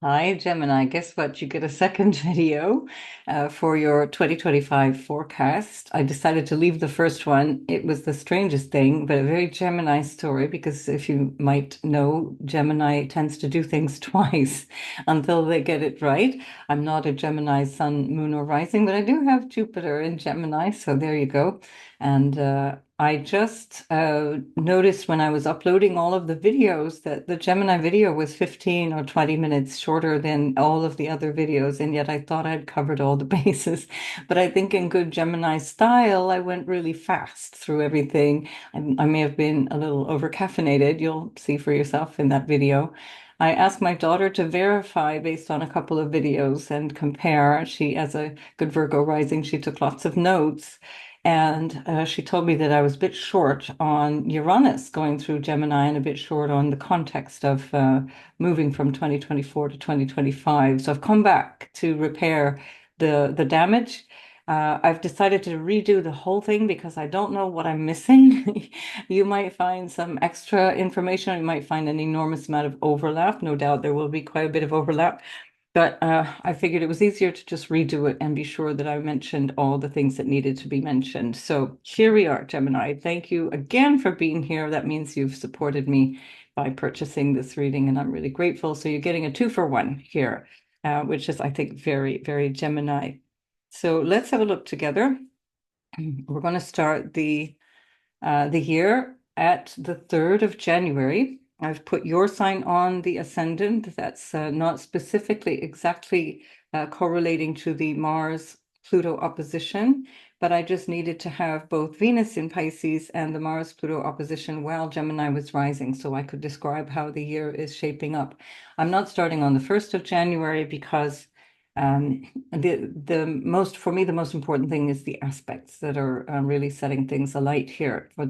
Hi, Gemini. Guess what? You get a second video for your 2025 forecast. I decided to leave the first one. It was the strangest thing, but a very Gemini story because if you might know, Gemini tends to do things twice until they get it right. I'm not a Gemini sun, moon, or rising, but I do have Jupiter in Gemini, so there you go. And I just noticed when I was uploading all of the videos that the Gemini video was 15 or 20 minutes shorter than all of the other videos, and yet I thought I'd covered all the bases. But I think in good Gemini style, I went really fast through everything. I may have been a little over caffeinated. You'll see for yourself in that video. I asked my daughter to verify based on a couple of videos and compare. She, as a good Virgo rising, she took lots of notes. And she told me that I was a bit short on Uranus going through Gemini and a bit short on the context of moving from 2024 to 2025. So I've come back to repair the damage. I've decided to redo the whole thing because I don't know what I'm missing. You might find some extra information. You might find an enormous amount of overlap. No doubt there will be quite a bit of overlap. But I figured it was easier to just redo it and be sure that I mentioned all the things that needed to be mentioned. So here we are, Gemini. Thank you again for being here. That means you've supported me by purchasing this reading, and I'm really grateful. So you're getting a 2-for-1 here, which is, I think, very, very Gemini. So let's have a look together. We're going to start the year at the 3rd of January. I've put your sign on the ascendant. That's not specifically exactly correlating to the Mars-Pluto opposition, but I just needed to have both Venus in Pisces and the Mars-Pluto opposition while Gemini was rising, so I could describe how the year is shaping up. I'm not starting on the 1st of January because the most for me the most important thing is the aspects that are really setting things alight here for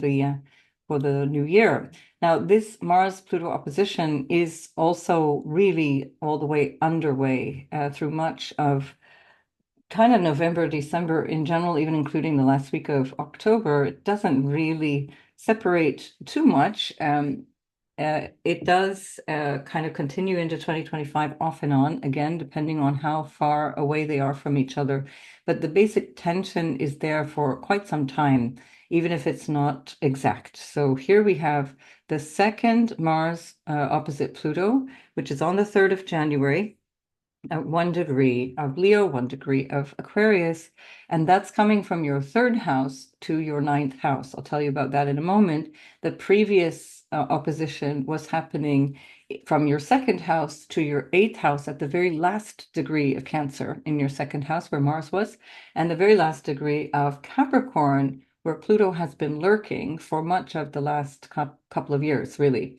the new year. Now, this Mars-Pluto opposition is also really all the way underway through much of kind of November, December in general, even including the last week of October. It doesn't really separate too much. It does kind of continue into 2025 off and on, again, depending on how far away they are from each other. But the basic tension is there for quite some time, even if it's not exact. So here we have the second Mars opposite Pluto, which is on the 3rd of January at 1 degree of Leo, 1 degree of Aquarius, and that's coming from your third house to your ninth house. I'll tell you about that in a moment. The previous opposition was happening from your second house to your eighth house at the very last degree of Cancer in your second house where Mars was, and the very last degree of Capricorn where Pluto has been lurking for much of the last couple of years, really.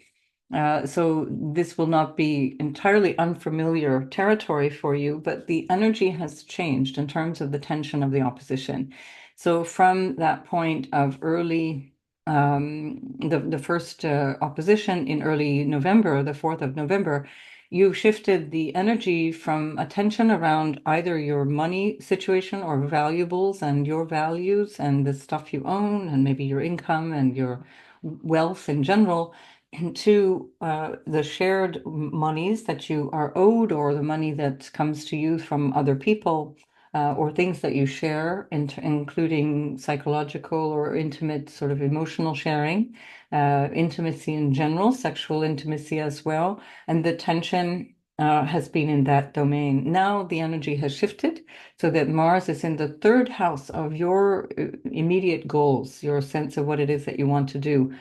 So this will not be entirely unfamiliar territory for you, but the energy has changed in terms of the tension of the opposition. So from that point of early, the first opposition in early November, the 4th of November, you shifted the energy from attention around either your money situation or valuables and your values and the stuff you own and maybe your income and your wealth in general into the shared monies that you are owed or the money that comes to you from other people or things that you share, including psychological or intimate sort of emotional sharing, intimacy in general, sexual intimacy as well. And the tension has been in that domain. Now the energy has shifted so that Mars is in the third house of your immediate goals, your sense of what it is that you want to do.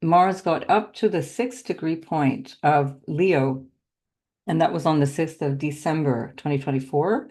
Mars got up to the 6th degree point of Leo, and that was on the 6th of December 2024.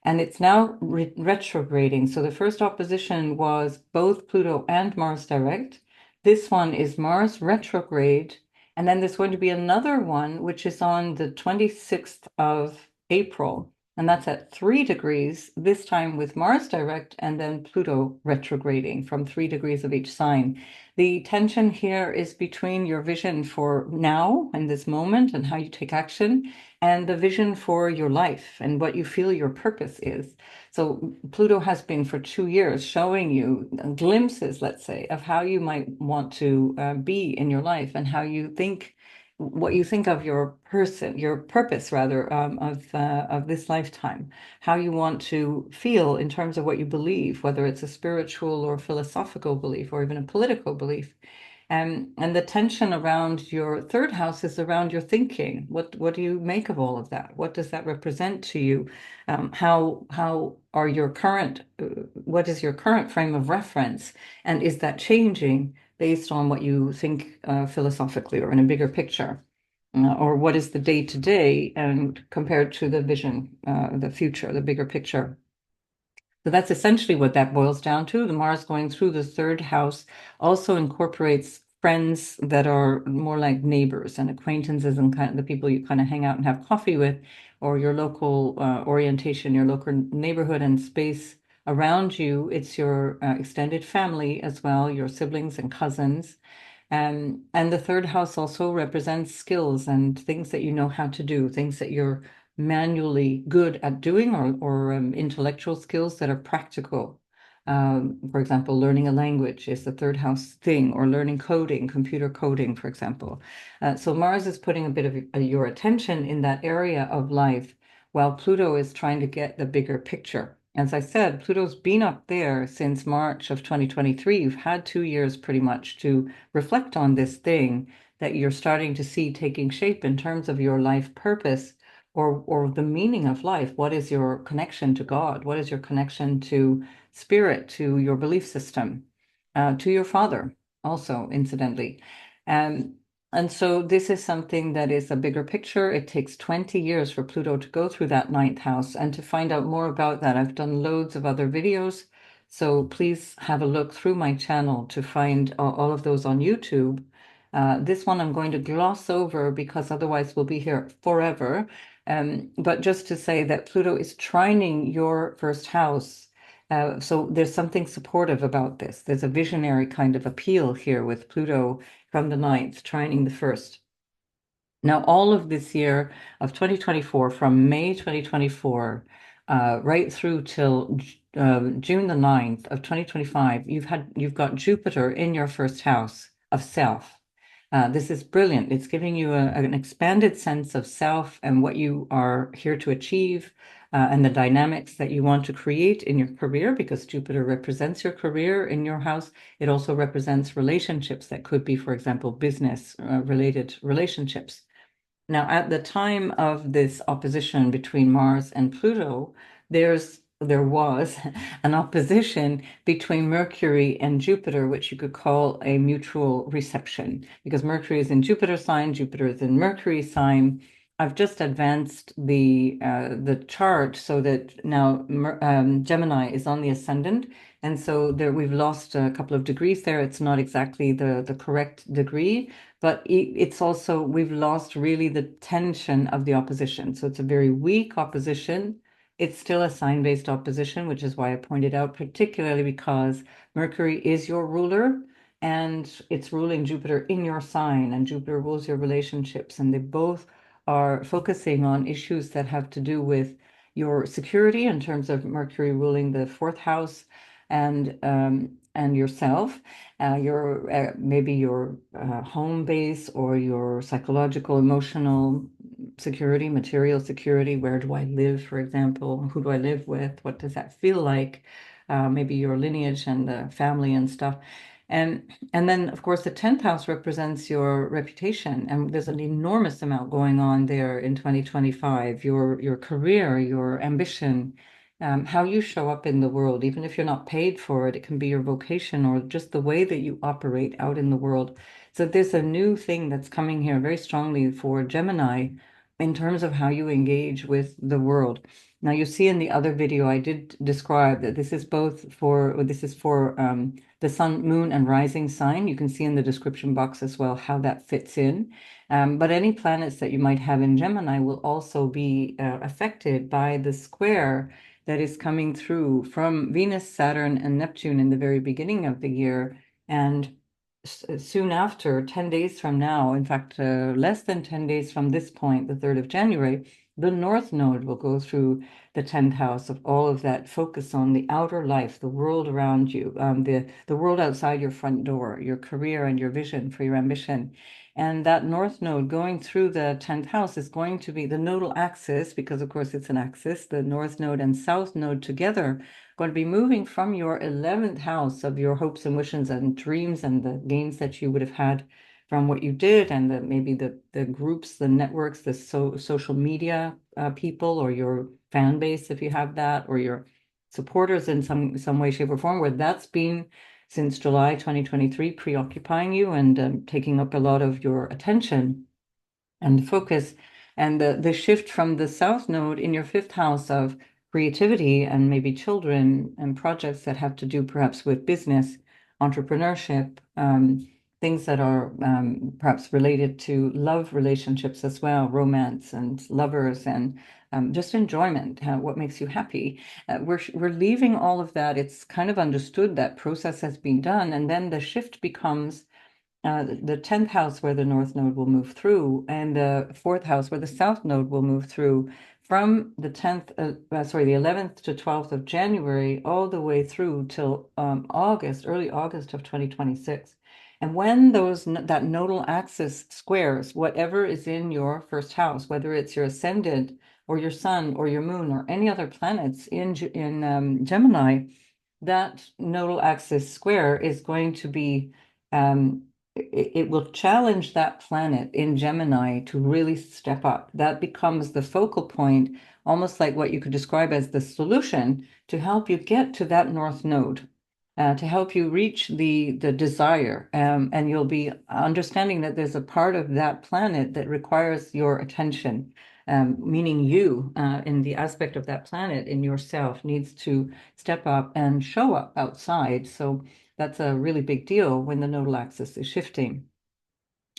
And it's now retrograding. So the first opposition was both Pluto and Mars direct. This one is Mars retrograde. And then there's going to be another one, which is on the 26th of April. And that's at 3 degrees, this time with Mars direct and then Pluto retrograding from 3 degrees of each sign. The tension here is between your vision for now and this moment and how you take action and the vision for your life and what you feel your purpose is. So Pluto has been for 2 years showing you glimpses, let's say, of how you might want to be in your life and how you think what you think of your person, your purpose rather, of this lifetime, how you want to feel in terms of what you believe, whether it's a spiritual or philosophical belief or even a political belief. And the tension around your third house is around your thinking. What do you make of all of that? What does that represent to you? How are your current what is your current frame of reference? And is that changing based on what you think philosophically or in a bigger picture? Or what is the day to day and compared to the vision, the future, the bigger picture? So that's essentially what that boils down to. The Mars going through the third house also incorporates friends that are more like neighbors and acquaintances and kind of the people you kind of hang out and have coffee with, or your local orientation, your local neighborhood and space around you. It's your extended family as well, your siblings and cousins. And the third house also represents skills and things that you know how to do, things that you're manually good at doing, or intellectual skills that are practical. For example, learning a language is the third house thing, or learning coding, computer coding, for example. So Mars is putting a bit of your attention in that area of life, while Pluto is trying to get the bigger picture. As I said, Pluto's been up there since March of 2023. You've had 2 years pretty much to reflect on this thing that you're starting to see taking shape in terms of your life purpose, or the meaning of life. What is your connection to God? What is your connection to spirit, to your belief system, to your father, also, incidentally? Um, and so this is something that is a bigger picture. It takes 20 years for Pluto to go through that ninth house. And to find out more about that, I've done loads of other videos. So please have a look through my channel to find all of those on YouTube. This one I'm going to gloss over because otherwise we'll be here forever. But just to say that Pluto is trining your first house. So there's something supportive about this. There's a visionary kind of appeal here with Pluto from the ninth, trining the first. Now, all of this year of 2024, from May 2024 right through till June the 9th of 2025, you've got Jupiter in your first house of self. This is brilliant. It's giving you an expanded sense of self and what you are here to achieve, and the dynamics that you want to create in your career, because Jupiter represents your career in your house. It also represents relationships that could be, for example, business related relationships. Now, at the time of this opposition between Mars and Pluto, there was an opposition between Mercury and Jupiter, which you could call a mutual reception, because Mercury is in Jupiter sign, Jupiter is in Mercury sign. I've just advanced the chart so that now Gemini is on the ascendant, and so there we've lost a couple of degrees there. It's not exactly the correct degree, but it's also, we've lost really the tension of the opposition. So it's a very weak opposition. It's still a sign-based opposition, which is why I pointed out, particularly because Mercury is your ruler and it's ruling Jupiter in your sign, and Jupiter rules your relationships, and they both are focusing on issues that have to do with your security in terms of Mercury ruling the fourth house, and yourself, your maybe your home base, or your psychological, emotional security, material security. Where do I live, for example? Who do I live with? What does that feel like? Maybe your lineage and the family and stuff. And then, of course, the 10th house represents your reputation, and there's an enormous amount going on there in 2025. Your career, your ambition, how you show up in the world, even if you're not paid for it. It can be your vocation or just the way that you operate out in the world. So there's a new thing that's coming here very strongly for Gemini in terms of how you engage with the world. Now, you see in the other video, I did describe that this is for the sun, moon, and rising sign. You can see in the description box as well how that fits in. But any planets that you might have in Gemini will also be affected by the square that is coming through from Venus, Saturn, and Neptune in the very beginning of the year. And soon after, 10 days from now, in fact, less than 10 days from this point, the 3rd of January, the North Node will go through the 10th house of all of that focus on the outer life, the world around you, the world outside your front door, your career and your vision for your ambition. And that North Node going through the 10th house is going to be the nodal axis, because of course it's an axis, the North Node and South Node together, going to be moving from your 11th house of your hopes and wishes and dreams and the gains that you would have had from what you did, and maybe the groups, the networks, the social media people, or your fan base if you have that, or your supporters in some way, shape, or form, where that's been since July 2023 preoccupying you and taking up a lot of your attention and focus. And the shift from the South Node in your fifth house of creativity and maybe children and projects that have to do perhaps with business, entrepreneurship, things that are perhaps related to love relationships as well, romance and lovers, and just enjoyment, what makes you happy. We're leaving all of that. It's kind of understood that process has been done, and then the shift becomes the 10th house where the North Node will move through, and the fourth house where the South Node will move through from the 11th to 12th of January, all the way through till early August of 2026. And when that nodal axis squares whatever is in your first house, whether it's your ascendant or your sun or your moon or any other planets in Gemini, that nodal axis square is going to be it will challenge that planet in Gemini to really step up. That becomes the focal point, almost like what you could describe as the solution to help you get to that North Node, to help you reach the desire. And you'll be understanding that there's a part of that planet that requires your attention, meaning you, in the aspect of that planet in yourself, needs to step up and show up outside. So that's a really big deal when the nodal axis is shifting.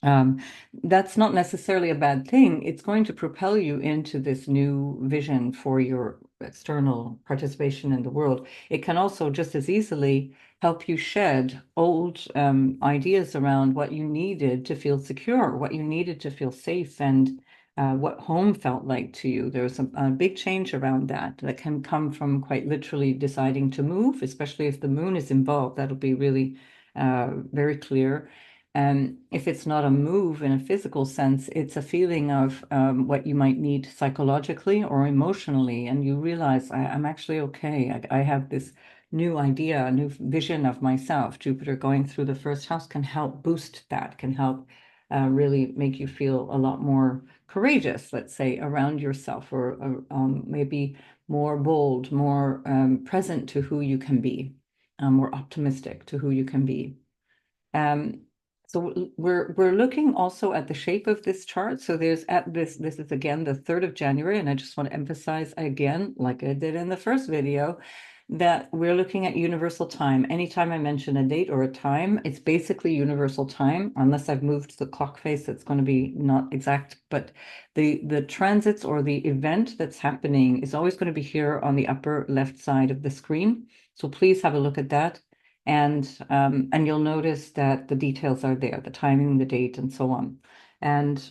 Um, that's not necessarily a bad thing. It's going to propel you into this new vision for your external participation in the world. It can also just as easily help you shed old ideas around what you needed to feel secure, what you needed to feel safe, and what home felt like to you. There's a big change around that can come from quite literally deciding to move, especially if the moon is involved. That'll be really very clear. If it's not a move in a physical sense, it's a feeling of what you might need psychologically or emotionally, and you realize I'm actually okay. I have this new idea, a new vision of myself. Jupiter going through the first house can help boost that, can help really make you feel a lot more courageous, let's say, around yourself, or maybe more bold, more present to who you can be, more optimistic to who you can be. Um, so we're looking also at the shape of this chart. So this is again the 3rd of January, and I just want to emphasize again, like I did in the first video, that we're looking at universal time. Anytime I mention a date or a time, it's basically universal time, unless I've moved the clock face, it's going to be not exact, but the transits or the event that's happening is always going to be here on the upper left side of the screen. So please have a look at that. And you'll notice that the details are there, the timing, the date, and so on. And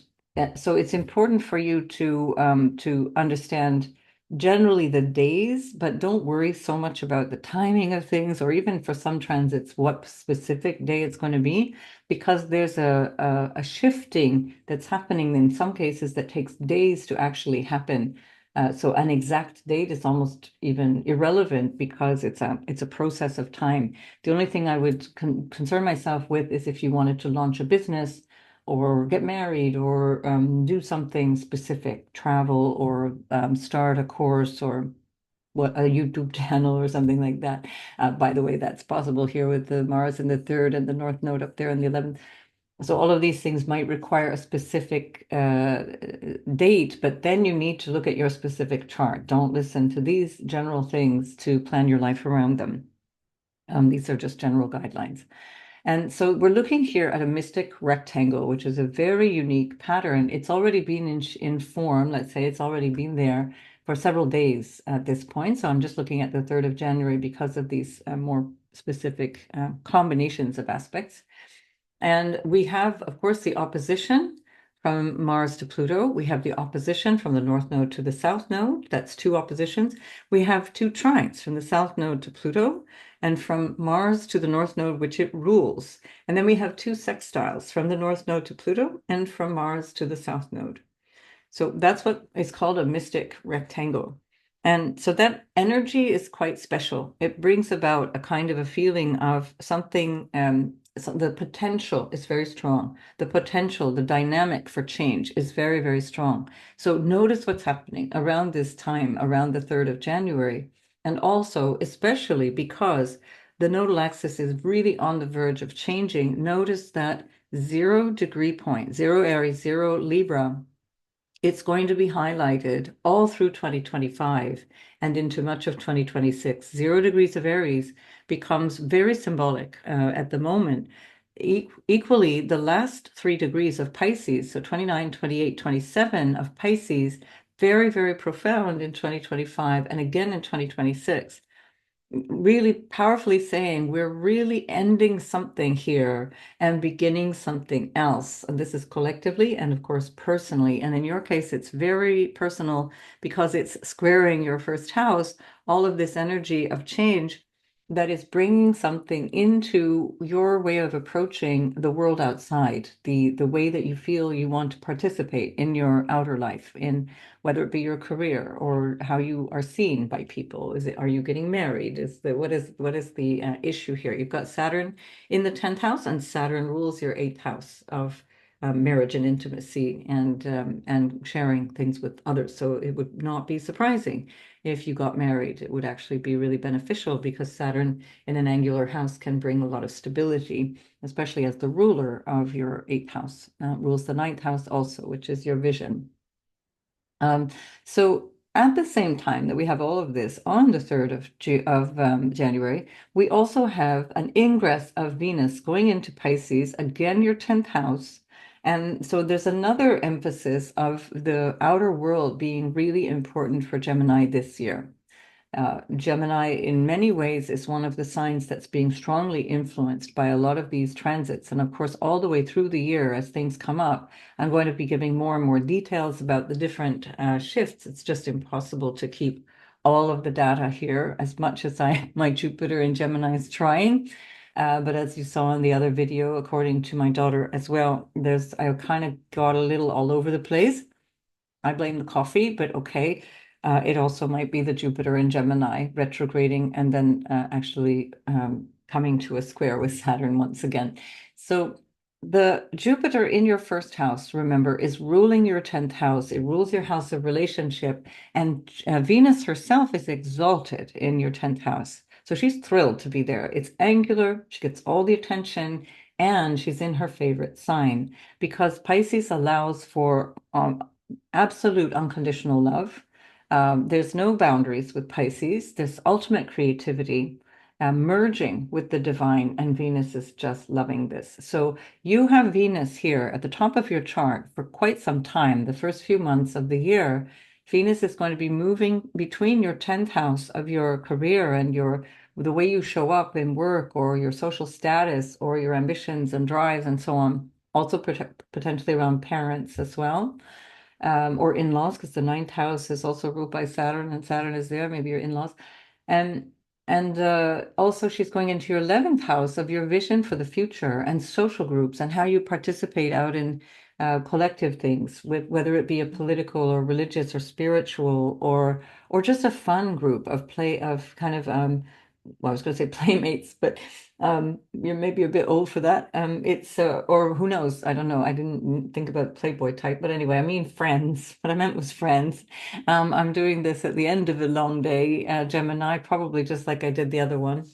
so it's important for you to understand generally the days, but don't worry so much about the timing of things, or even for some transits, what specific day it's going to be, because there's a shifting that's happening in some cases that takes days to actually happen. So an exact date is almost even irrelevant because it's a process of time. The only thing I would concern myself with is if you wanted to launch a business or get married or do something specific, travel, or start a course, or what, a YouTube channel or something like that. By the way, that's possible here with the Mars in the 3rd and the North Node up there in the 11th. So all of these things might require a specific date, but then you need to look at your specific chart. Don't listen to these general things to plan your life around them. These are just general guidelines. And so we're looking here at a mystic rectangle, which is a very unique pattern. It's already been in form, let's say it's already been there for several days at this point. So I'm just looking at the 3rd of January because of these more specific combinations of aspects. And we have, of course, the opposition from Mars to Pluto. We have the opposition from the North Node to the South Node. That's two oppositions. We have two trines from the South Node to Pluto and from Mars to the North Node, which it rules. And then we have two sextiles from the North Node to Pluto and from Mars to the South Node. So that's what is called a mystic rectangle. And so that energy is quite special. It brings about a kind of a feeling of something, so the potential is very strong. The potential, the dynamic for change is very, very strong. So notice what's happening around this time, around the 3rd of January. And also, especially because the nodal axis is really on the verge of changing, notice that 0 degree point, 0 Aries, 0 Libra, it's going to be highlighted all through 2025 and into much of 2026. 0 degrees of Aries becomes very symbolic at the moment. Equally, the last 3 degrees of Pisces, so 29, 28, 27 of Pisces, very, very profound in 2025 and again in 2026, really powerfully saying we're really ending something here and beginning something else. And this is collectively and, of course, personally. And in your case, it's very personal because it's squaring your first house, all of this energy of change that is bringing something into your way of approaching the world outside, the way that you feel you want to participate in your outer life, in whether it be your career or how you are seen by people. Are you getting married? What is the issue here? You've got Saturn in the 10th house, and Saturn rules your 8th house of marriage and intimacy and sharing things with others. So it would not be surprising if you got married. It would actually be really beneficial because Saturn in an angular house can bring a lot of stability, especially as the ruler of your 8th house. Rules the 9th house also, which is your vision. So at the same time that we have all of this on the 3rd of January, we also have an ingress of Venus going into Pisces, again, your 10th house. And so there's another emphasis of the outer world being really important for Gemini this year. Gemini, in many ways, is one of the signs that's being strongly influenced by a lot of these transits. And of course, all the way through the year, as things come up, I'm going to be giving more and more details about the different shifts. It's just impossible to keep all of the data here as much as my Jupiter in Gemini is trying. But as you saw in the other video, according to my daughter as well, I kind of got a little all over the place. I blame the coffee, but okay. It also might be the Jupiter in Gemini retrograding and then actually coming to a square with Saturn once again. So the Jupiter in your first house, remember, is ruling your 10th house. It rules your house of relationship. And Venus herself is exalted in your 10th house. So she's thrilled to be there. It's angular. She gets all the attention. And she's in her favorite sign because Pisces allows for absolute unconditional love. There's no boundaries with Pisces. There's ultimate creativity, merging with the divine, and Venus is just loving this. So you have Venus here at the top of your chart for quite some time. The first few months of the year, Venus is going to be moving between your 10th house of your career and the way you show up in work or your social status or your ambitions and drives and so on. Also potentially around parents as well, or in-laws, because the 9th house is also ruled by Saturn, and Saturn is there, maybe your in-laws. And also she's going into your 11th house of your vision for the future and social groups and how you participate out in collective things, whether it be a political or religious or spiritual or just a fun group of play of kind of well, I was going to say playmates, but you're maybe a bit old for that. It's or who knows? I don't know. I didn't think about Playboy type, but anyway, I mean friends. What I meant was friends. I'm doing this at the end of a long day, Gemini, probably just like I did the other one.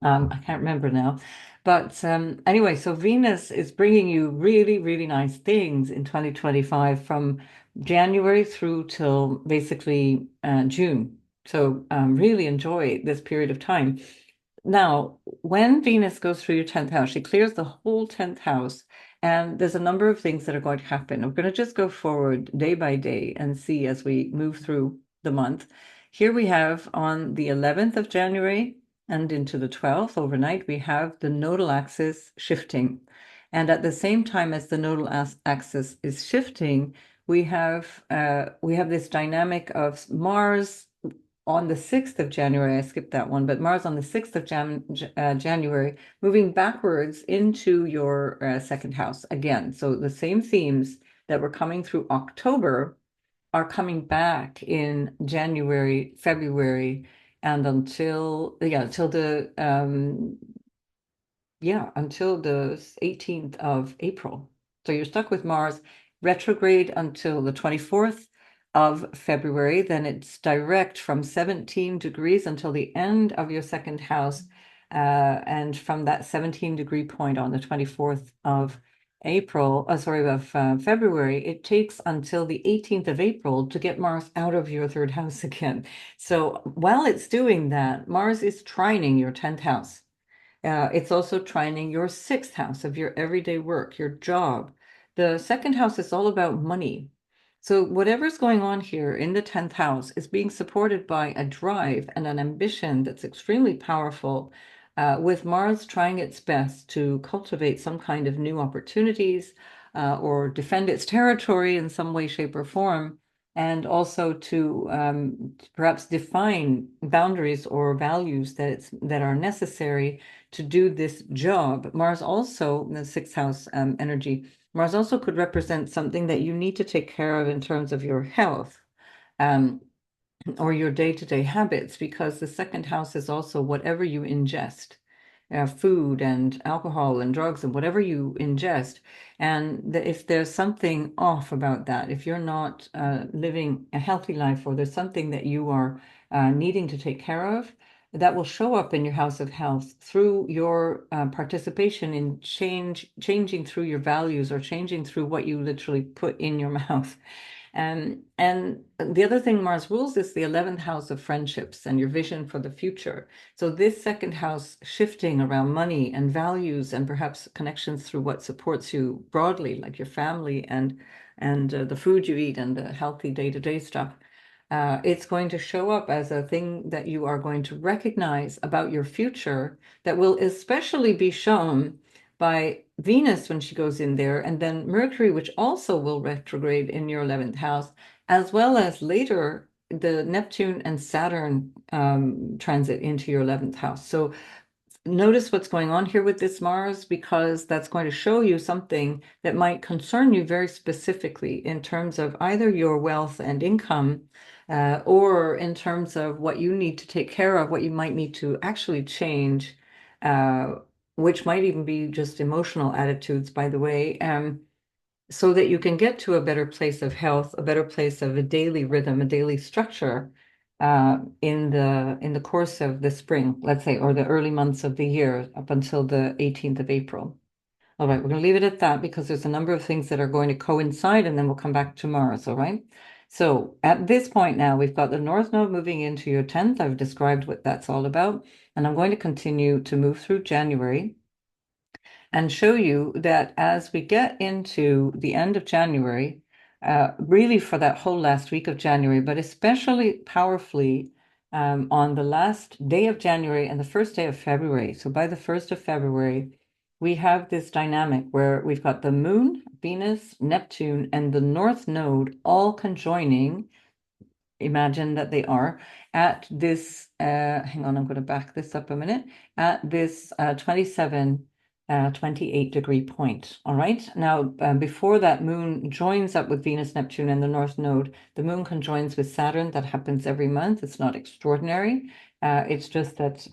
I can't remember now. But anyway, so Venus is bringing you really, really nice things in 2025 from January through till basically June. So really enjoy this period of time. Now, when Venus goes through your 10th house, she clears the whole 10th house, and there's a number of things that are going to happen. We're going to just go forward day by day and see as we move through the month. Here we have on the 11th of January and into the 12th overnight, we have the nodal axis shifting. And at the same time as the nodal axis is shifting, we have this dynamic of Mars on the 6th of January, I skipped that one, but Mars on the 6th of January, moving backwards into your second house again. So the same themes that were coming through October are coming back in January, February, and until the 18th of April. So you're stuck with Mars retrograde until the 24th of February. Then it's direct from 17 degrees until the end of your second house. And from that 17-degree point on the 24th of February, it takes until the 18th of April to get Mars out of your third house again. So while it's doing that, Mars is trining your 10th house. It's also trining your sixth house of your everyday work, your job. The second house is all about money. So whatever's going on here in the 10th house is being supported by a drive and an ambition that's extremely powerful, with Mars trying its best to cultivate some kind of new opportunities, or defend its territory in some way, shape, or form, and also to perhaps define boundaries or values that are necessary to do this job. Mars also, the sixth house energy, Mars also could represent something that you need to take care of in terms of your health, um, or your day-to-day habits, because the second house is also whatever you ingest, food and alcohol and drugs and whatever you ingest. And if there's something off about that, if you're not living a healthy life, or there's something that you are needing to take care of, that will show up in your house of health through your participation in changing through your values, or changing through what you literally put in your mouth. And the other thing Mars rules is the 11th house of friendships and your vision for the future. So this second house shifting around money and values, and perhaps connections through what supports you broadly, like your family and the food you eat and the healthy day-to-day stuff. It's going to show up as a thing that you are going to recognize about your future, that will especially be shown by Venus when she goes in there, and then Mercury, which also will retrograde in your 11th house, as well as later the Neptune and Saturn transit into your 11th house. So notice what's going on here with this Mars, because that's going to show you something that might concern you very specifically in terms of either your wealth and income, or in terms of what you need to take care of, what you might need to actually change, uh, which might even be just emotional attitudes, by the way, so that you can get to a better place of health, a better place of a daily rhythm, a daily structure, in the course of the spring, let's say, or the early months of the year up until the 18th of April. All right, we're going to leave it at that, because there's a number of things that are going to coincide, and then we'll come back to Mars, all right? So at this point now, we've got the North Node moving into your 10th. I've described what that's all about, and I'm going to continue to move through January and show you that as we get into the end of January, really for that whole last week of January, but especially powerfully on the last day of January and the first day of February. So by the 1st of February, we have this dynamic where we've got the Moon, Venus, Neptune, and the North Node all conjoining. Imagine that they are at this, hang on, I'm going to back this up a minute, at this 27, 28-degree point. All right. Now, before that moon joins up with Venus, Neptune, and the North Node, the moon conjoins with Saturn. That happens every month. It's not extraordinary. It's just that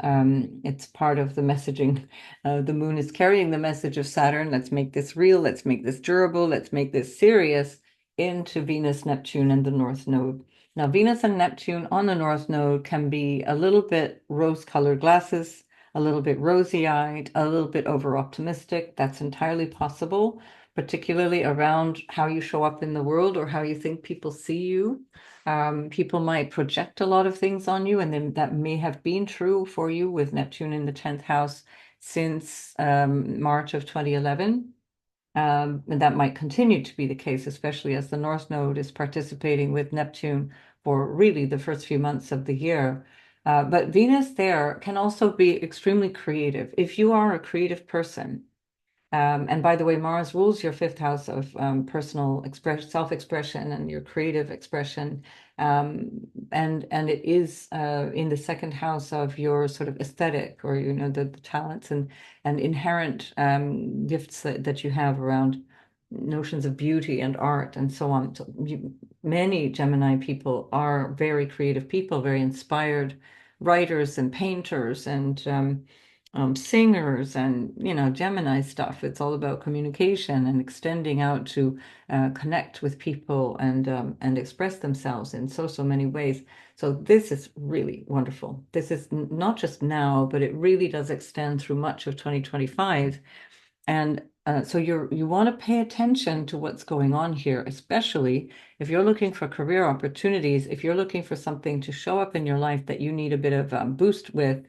it's part of the messaging. The moon is carrying the message of Saturn. Let's make this real. Let's make this durable. Let's make this serious, into Venus, Neptune, and the North Node. Now, Venus and Neptune on the North Node can be a little bit rose-colored glasses, a little bit rosy-eyed, a little bit over-optimistic. That's entirely possible, particularly around how you show up in the world or how you think people see you. People might project a lot of things on you, and then that may have been true for you with Neptune in the 10th house since March of 2011. And that might continue to be the case, especially as the North Node is participating with Neptune for really the first few months of the year. But Venus there can also be extremely creative. If you are a creative person, And by the way, Mars rules your fifth house of personal expression, self-expression, and your creative expression. And it is in the second house of your sort of aesthetic, or the talents and inherent gifts that you have around notions of beauty and art and so on. So many Gemini people are very creative people, very inspired writers and painters and singers and Gemini stuff. It's all about communication and extending out to connect with people and express themselves in so many ways. So this is really wonderful. This is not just now, but it really does extend through much of 2025. And so you want to pay attention to what's going on here, especially if you're looking for career opportunities, if you're looking for something to show up in your life that you need a bit of boost with.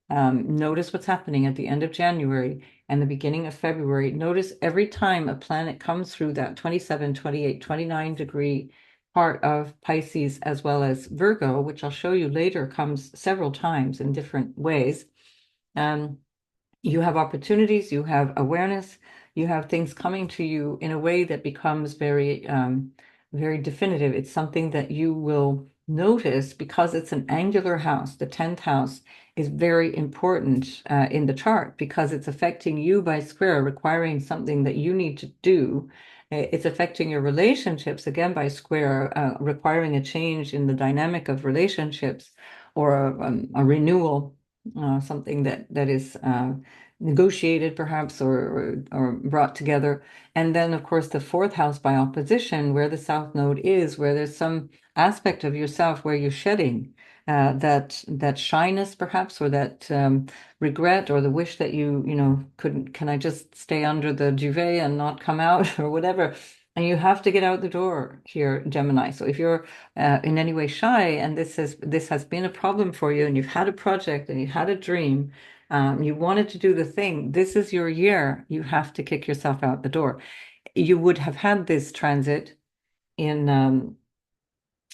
Notice what's happening at the end of January and the beginning of February. Notice every time a planet comes through that 27, 28, 29-degree part of Pisces as well as Virgo, which I'll show you later, comes several times in different ways. You have opportunities, you have awareness, you have things coming to you in a way that becomes very definitive. It's something that you will notice because it's an angular house. The 10th house is very important in the chart because it's affecting you by square, requiring something that you need to do. It's affecting your relationships again by square, requiring a change in the dynamic of relationships or a renewal, something that is negotiated perhaps or brought together. And then, of course, the fourth house by opposition, where the South Node is, where there's some aspect of yourself where you're shedding that shyness, perhaps, or that regret, or the wish that can I just stay under the duvet and not come out, or whatever. And you have to get out the door here, Gemini. So if you're in any way shy, and this has been a problem for you, and you've had a project and you had a dream, you wanted to do the thing, this is your year. You have to kick yourself out the door. You would have had this transit in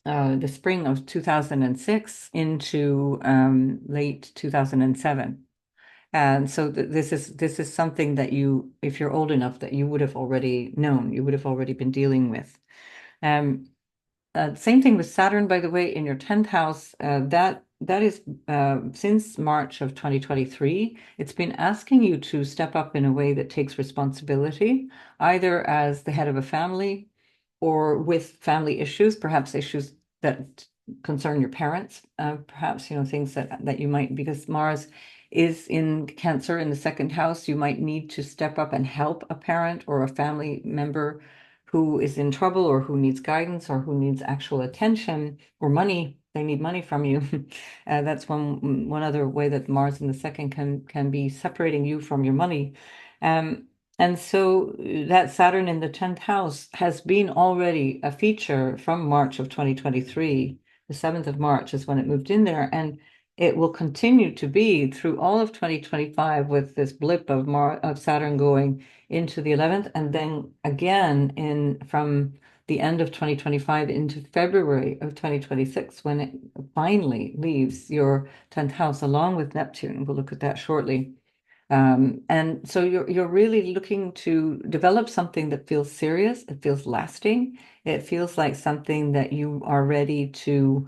the spring of 2006 into late 2007. And so this is something that you, if you're old enough, that you would have already known, you would have already been dealing with. Um, Same thing with Saturn, by the way, in your 10th house. That is since March of 2023, it's been asking you to step up in a way that takes responsibility, either as the head of a family or with family issues, perhaps issues that concern your parents, perhaps, things that you might, because Mars is in Cancer in the second house, you might need to step up and help a parent or a family member who is in trouble or who needs guidance or who needs actual attention or money. They need money from you. That's one other way that Mars in the second can be separating you from your money. And so that Saturn in the 10th house has been already a feature from March of 2023. The 7th of March is when it moved in there, and it will continue to be through all of 2025 with this blip of Saturn going into the 11th, and then again from the end of 2025 into February of 2026 when it finally leaves your 10th house along with Neptune. We'll look at that shortly. And so you're really looking to develop something that feels serious, it feels lasting, it feels like something that you are ready to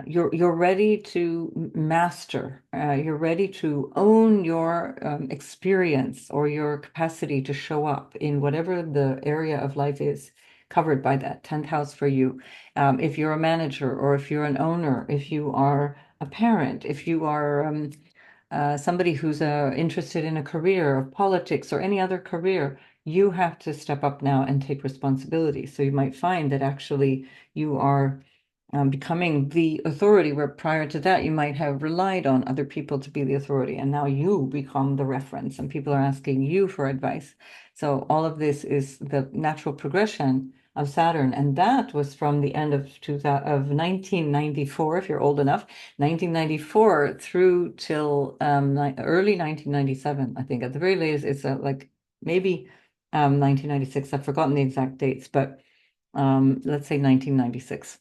you're ready to master. You're ready to own your experience or your capacity to show up in whatever the area of life is covered by that 10th house for you. If you're a manager or if you're an owner, if you are a parent, if you are somebody who's interested in a career of politics or any other career, you have to step up now and take responsibility. So you might find that actually you are becoming the authority, where prior to that you might have relied on other people to be the authority, and now you become the reference and people are asking you for advice. So all of this is the natural progression of Saturn, and that was from the end of 1994, if you're old enough, 1994 through till early 1997, I think. At the very latest, it's like maybe 1996. I've forgotten the exact dates, but let's say 1996.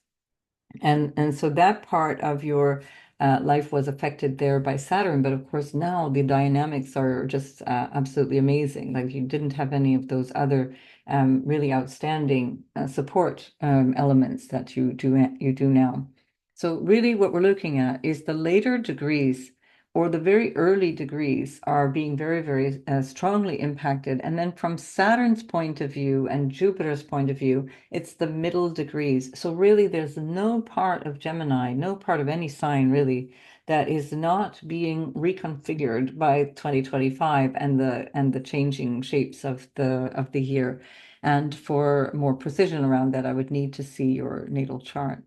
And so that part of your life was affected there by Saturn. But of course, now the dynamics are just absolutely amazing. Like you didn't have any of those other really outstanding support elements that you do now. So really, what we're looking at is the later degrees or the very early degrees are being very, very strongly impacted. And then from Saturn's point of view and Jupiter's point of view, it's the middle degrees. So really, there's no part of Gemini, no part of any sign really, that is not being reconfigured by 2025 and the changing shapes of the year. And for more precision around that, I would need to see your natal chart.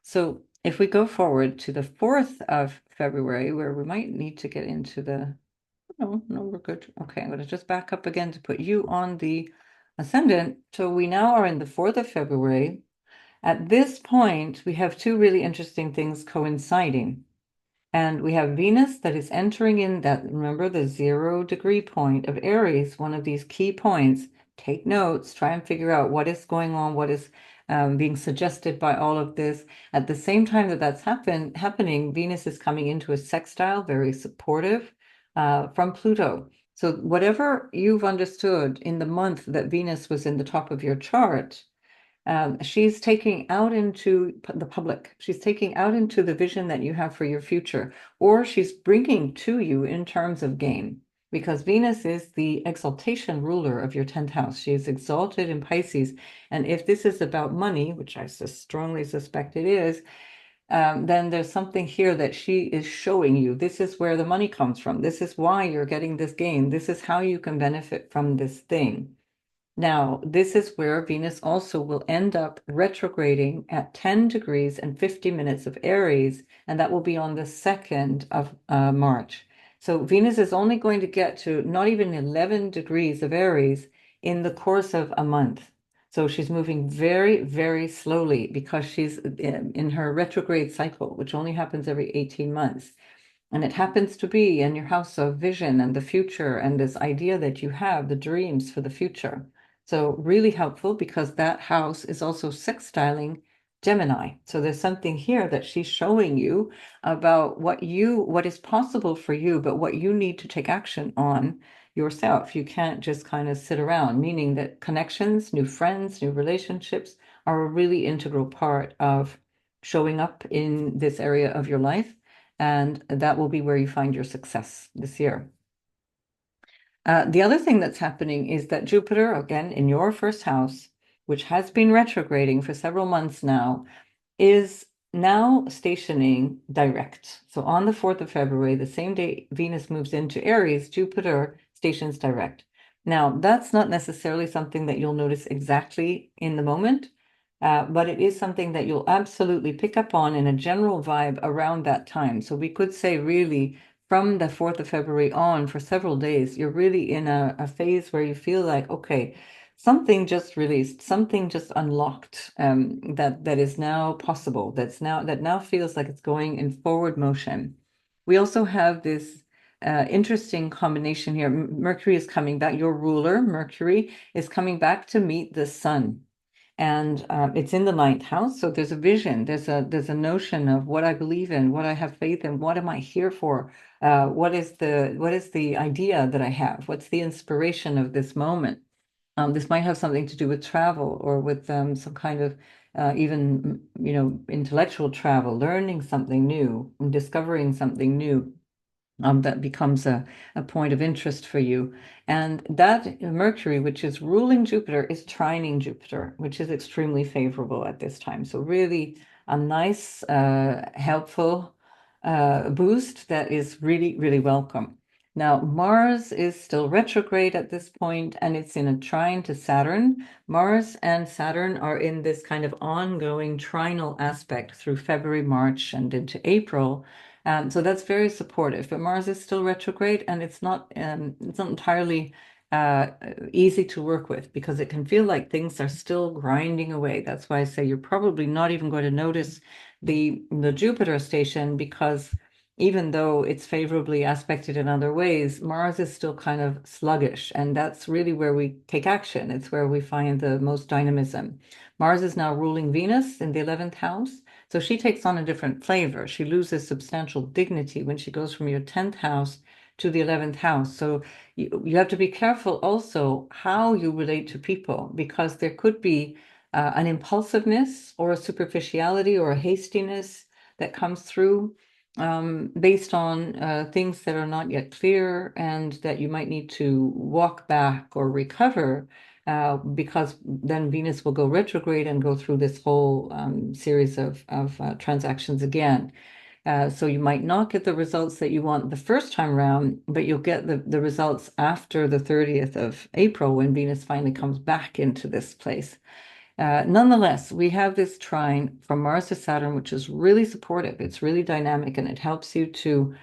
So if we go forward to the 4th of February, where we might need to get into no, no, we're good. Okay, I'm going to just back up again to put you on the ascendant. So we now are in the 4th of February. At this point, we have two really interesting things coinciding. And we have Venus that is entering in that, remember, the 0 degree point of Aries, one of these key points. Take notes, try and figure out what is going on, what is being suggested by all of this. At the same time that that's happening, Venus is coming into a sextile, very supportive from Pluto. So whatever you've understood in the month that Venus was in the top of your chart, she's taking out into the public. She's taking out into the vision that you have for your future, or she's bringing to you in terms of gain, because Venus is the exaltation ruler of your 10th house. She is exalted in Pisces. And if this is about money, which I strongly suspect it is, then there's something here that she is showing you. This is where the money comes from. This is why you're getting this gain. This is how you can benefit from this thing. Now, this is where Venus also will end up retrograding at 10 degrees and 50 minutes of Aries, and that will be on the 2nd of March. So Venus is only going to get to not even 11 degrees of Aries in the course of a month. So she's moving very, very slowly because she's in her retrograde cycle, which only happens every 18 months. And it happens to be in your house of vision and the future and this idea that you have, the dreams for the future. So really helpful because that house is also sextiling Gemini. So there's something here that she's showing you about what is possible for you, but what you need to take action on yourself. You can't just kind of sit around, meaning that connections, new friends, new relationships are a really integral part of showing up in this area of your life. And that will be where you find your success this year. The other thing that's happening is that Jupiter, again, in your first house, which has been retrograding for several months now, is now stationing direct. So on the 4th of February, the same day Venus moves into Aries, Jupiter stations direct. Now, that's not necessarily something that you'll notice exactly in the moment, but it is something that you'll absolutely pick up on in a general vibe around that time. So we could say really from the 4th of February on for several days, you're really in a phase where you feel like, okay, something just released, something just unlocked that is now possible, that now feels like it's going in forward motion. We also have this interesting combination here. Mercury is coming back, your ruler, Mercury, is coming back to meet the sun. And it's in the 9th house. So there's a vision, there's a notion of what I believe in, what I have faith in, what am I here for? What is the idea that I have? What's the inspiration of this moment? This might have something to do with travel or with some kind of even intellectual travel, learning something new, and discovering something new. That becomes a point of interest for you. And that Mercury, which is ruling Jupiter, is trining Jupiter, which is extremely favorable at this time. So really a nice, helpful boost that is really, really welcome. Now, Mars is still retrograde at this point, and it's in a trine to Saturn. Mars and Saturn are in this kind of ongoing trinal aspect through February, March, and into April. So that's very supportive. But Mars is still retrograde, and it's not entirely easy to work with because it can feel like things are still grinding away. That's why I say you're probably not even going to notice the Jupiter station because even though it's favorably aspected in other ways, Mars is still kind of sluggish, and that's really where we take action. It's where we find the most dynamism. Mars is now ruling Venus in the 11th house. So she takes on a different flavor. She loses substantial dignity when she goes from your 10th house to the 11th house. So you have to be careful also how you relate to people, because there could be an impulsiveness or a superficiality or a hastiness that comes through based on things that are not yet clear and that you might need to walk back or recover, because then Venus will go retrograde and go through this whole series of transactions again. So you might not get the results that you want the first time around, but you'll get the results after the 30th of April when Venus finally comes back into this place. Nonetheless, we have this trine from Mars to Saturn, which is really supportive. It's really dynamic, and it helps you to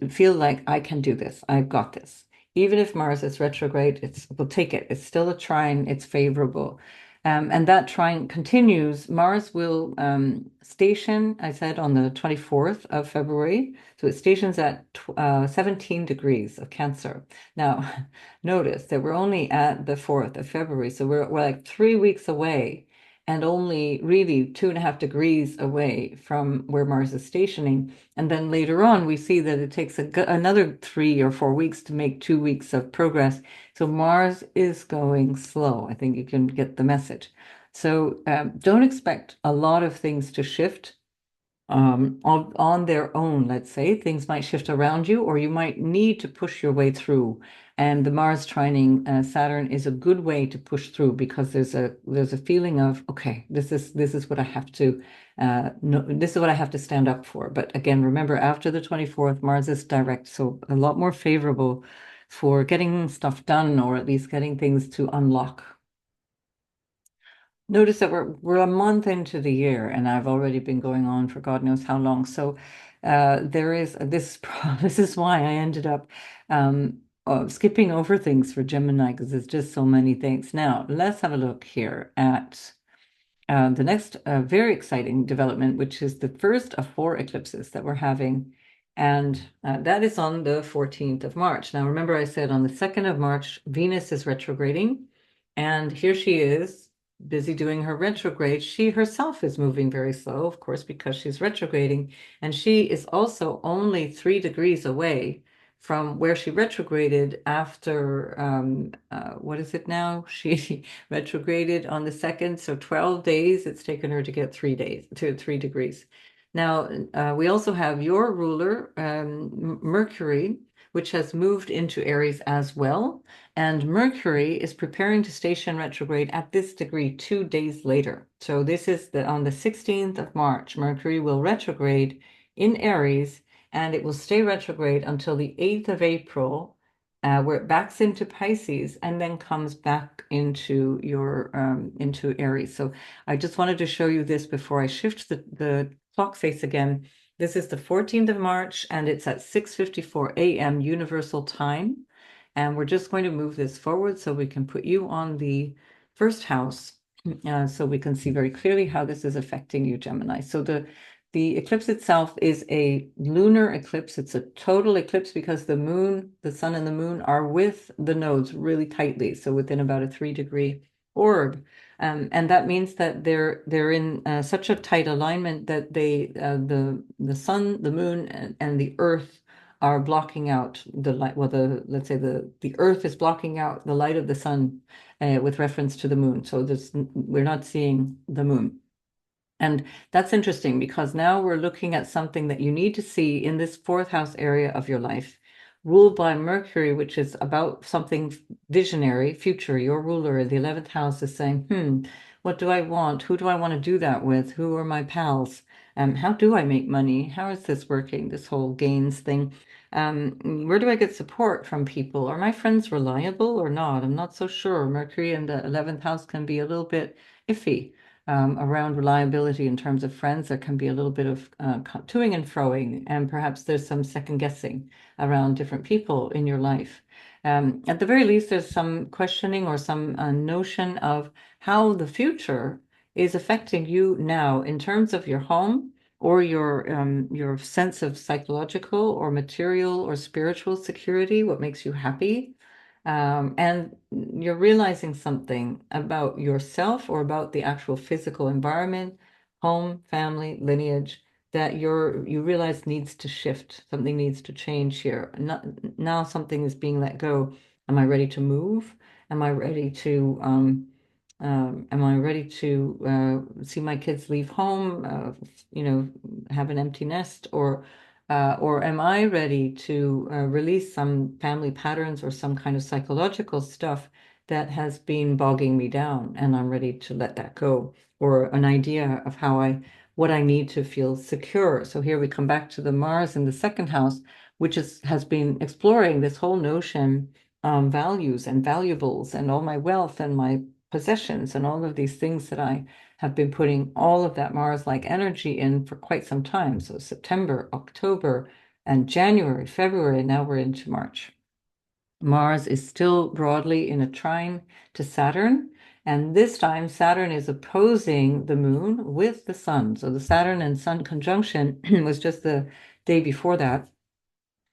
feel like I can do this. I've got this. Even if Mars is retrograde, we'll take it. It's still a trine. It's favorable. And that trine continues. Mars will station, I said, on the 24th of February. So it stations at 17 degrees of Cancer. Now, notice that we're only at the 4th of February. So we're like 3 weeks away and only really 2.5 degrees away from where Mars is stationing. And then later on, we see that it takes another 3 or 4 weeks to make 2 weeks of progress. So Mars is going slow. I think you can get the message. So don't expect a lot of things to shift on their own, let's say. Things might shift around you, or you might need to push your way through. And the Mars trining Saturn is a good way to push through, because there's a feeling of, okay, this is what I have to no, this is what I have to stand up for. But again, remember, after the 24th, Mars is direct, so a lot more favorable for getting stuff done, or at least getting things to unlock. Notice that we're a month into the year, and I've already been going on for God knows how long. So there is this. This is why I ended up skipping over things for Gemini, because there's just so many things. Now let's have a look here at the next very exciting development, which is the first of four eclipses that we're having. And that is on the 14th of March. Now, remember, I said on the 2nd of March, Venus is retrograding. And here she is, busy doing her retrograde. She herself is moving very slow, of course, because she's retrograding. And she is also only 3 degrees away from where she retrograded after, what is it now? She retrograded on the 2nd, so 12 days it's taken her to get 3 days to 3 degrees. Now, we also have your ruler, Mercury, which has moved into Aries as well. And Mercury is preparing to station retrograde at this degree 2 days later. So this is on the 16th of March, Mercury will retrograde in Aries, and it will stay retrograde until the 8th of April, where it backs into Pisces and then comes back into your into Aries. So I just wanted to show you this before I shift the clock face again. This is the 14th of March, and it's at 6:54 a.m. Universal Time. And we're just going to move this forward so we can put you on the first house, so we can see very clearly how this is affecting you, Gemini. So the eclipse itself is a lunar eclipse. It's a total eclipse because the moon, the sun and the moon are with the nodes really tightly, so within about a 3-degree orb. And that means that they're in such a tight alignment that the sun, the moon, and the earth are blocking out the light. Well, let's say the earth is blocking out the light of the sun with reference to the moon. So we're not seeing the moon. And that's interesting, because now we're looking at something that you need to see in this fourth house area of your life, ruled by Mercury, which is about something visionary, future. Your ruler in the 11th house is saying, what do I want? Who do I want to do that with? Who are my pals? How do I make money? How is this working, this whole gains thing? Where do I get support from people? Are my friends reliable or not? I'm not so sure. Mercury in the 11th house can be a little bit iffy around reliability in terms of friends. There can be a little bit of toing and froing, and perhaps there's some second guessing around different people in your life. At the very least, there's some questioning or some notion of how the future is affecting you now in terms of your home, or your sense of psychological or material or spiritual security, what makes you happy. And you're realizing something about yourself or about the actual physical environment, home, family, lineage, that you realize needs to shift. Something needs to change here. Now something is being let go. Am I ready to move? Am I ready to see my kids leave home, have an empty nest, or am I ready to release some family patterns or some kind of psychological stuff that has been bogging me down, and I'm ready to let that go, or an idea of what I need to feel secure. So here we come back to the Mars in the second house, which has been exploring this whole notion, values and valuables and all my wealth and my possessions and all of these things that I have been putting all of that Mars-like energy in for quite some time. So September, October, and January, February, now we're into March. Mars is still broadly in a trine to Saturn, and this time Saturn is opposing the moon with the sun. So the Saturn and Sun conjunction was just the day before that.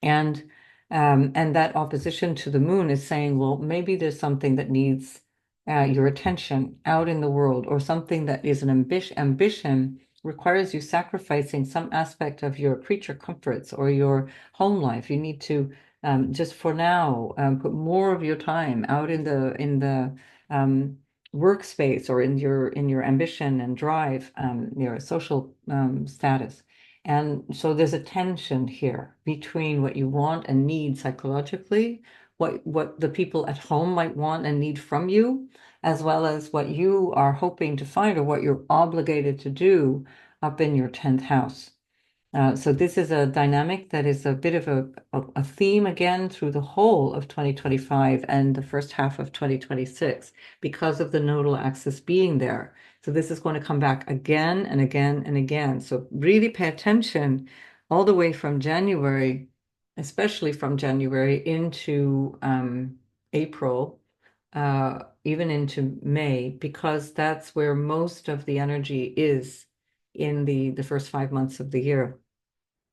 And that opposition to the moon is saying, well, maybe there's something that needs your attention out in the world, or something that is an ambition requires you sacrificing some aspect of your creature comforts or your home life. You need to just for now put more of your time out in the workspace, or in your ambition and drive, your social status. And so there's a tension here between what you want and need psychologically, what the people at home might want and need from you, as well as what you are hoping to find, or what you're obligated to do up in your 10th house. So this is a dynamic that is a bit of a theme again through the whole of 2025 and the first half of 2026, because of the nodal axis being there. So this is going to come back again and again and again. So really pay attention all the way from January, especially from January into April, even into May, because that's where most of the energy is in the first 5 months of the year.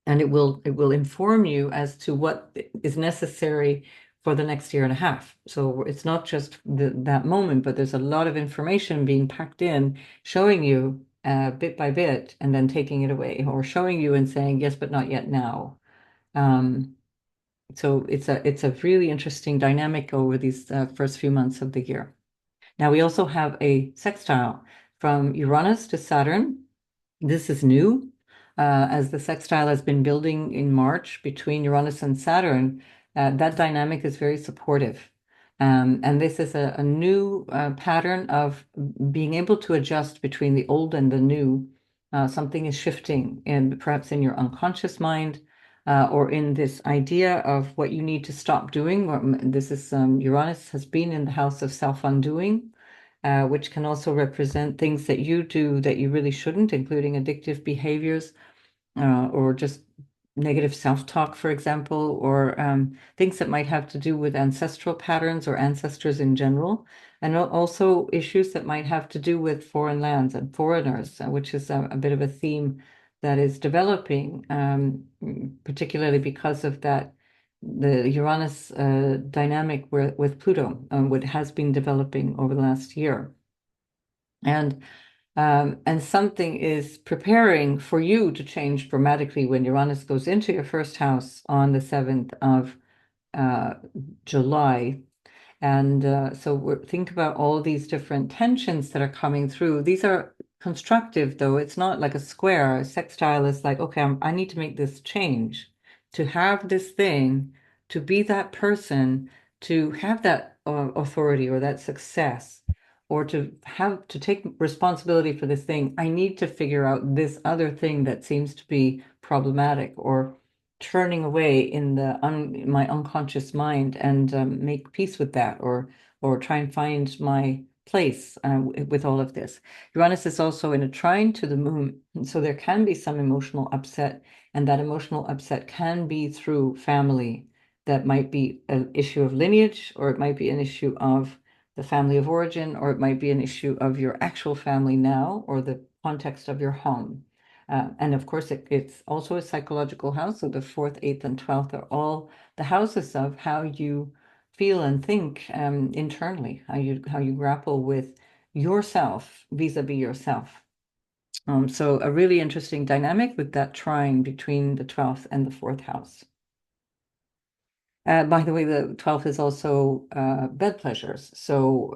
And it will inform you as to what is necessary for the next year and a half. So it's not just that moment, but there's a lot of information being packed in, showing you bit by bit, and then taking it away, or showing you and saying yes, but not yet now. Um, so it's a really interesting dynamic over these first few months of the year. Now we also have a sextile from Uranus to Saturn. This is new, as the sextile has been building in March between Uranus and Saturn. That dynamic is very supportive. And this is a new pattern of being able to adjust between the old and the new. Something is shifting, and perhaps in your unconscious mind, or in this idea of what you need to stop doing. This is Uranus has been in the house of self-undoing, which can also represent things that you do that you really shouldn't, including addictive behaviors, or just negative self-talk, for example, or things that might have to do with ancestral patterns or ancestors in general, and also issues that might have to do with foreign lands and foreigners, which is a bit of a theme that is developing, particularly because of that the Uranus dynamic with Pluto, what has been developing over the last year. And something is preparing for you to change dramatically when Uranus goes into your first house on the 7th of uh, July. And so think about all these different tensions that are coming through. These are constructive, though. It's not like a square. A sextile is like, okay, I need to make this change, to have this thing, to be that person, to have that authority or that success, or to take responsibility for this thing. I need to figure out this other thing that seems to be problematic, or turning away in my unconscious mind, and make peace with that, or try and find my place with all of this. Uranus is also in a trine to the moon, and so there can be some emotional upset, and that emotional upset can be through family. That might be an issue of lineage, or it might be an issue of the family of origin, or it might be an issue of your actual family now, or the context of your home. And of course, it's also a psychological house. So the fourth, eighth, and 12th are all the houses of how you feel and think internally, how you grapple with yourself vis-a-vis yourself. So a really interesting dynamic with that trine between the 12th and the fourth house. By the way, the 12th is also bed pleasures. So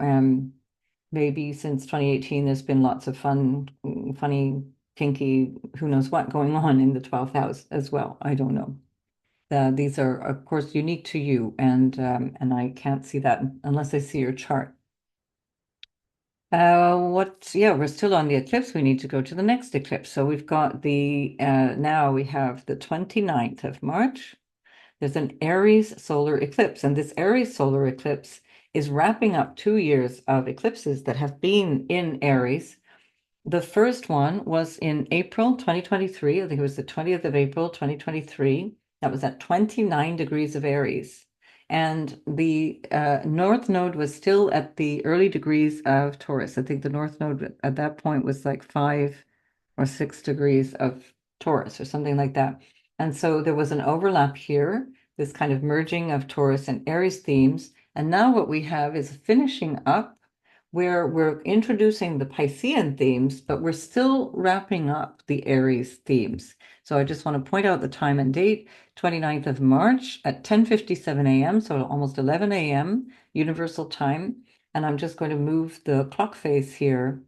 maybe since 2018, there's been lots of fun, funny, kinky, who knows what going on in the 12th house as well. I don't know. These are, of course, unique to you, and I can't see that unless I see your chart. Yeah, we're still on the eclipse. We need to go to the next eclipse. So we've got now we have the 29th of March. There's an Aries solar eclipse, and this Aries solar eclipse is wrapping up 2 years of eclipses that have been in Aries. The first one was in April 2023. I think it was the 20th of April 2023. That was at 29 degrees of Aries. And the North Node was still at the early degrees of Taurus. I think the North Node at that point was like 5 or 6 degrees of Taurus or something like that. And so there was an overlap here, this kind of merging of Taurus and Aries themes. And now what we have is finishing up where we're introducing the Piscean themes, but we're still wrapping up the Aries themes. So I just want to point out the time and date, 29th of March at 10:57 a.m., so almost 11 a.m. Universal Time. And I'm just going to move the clock face here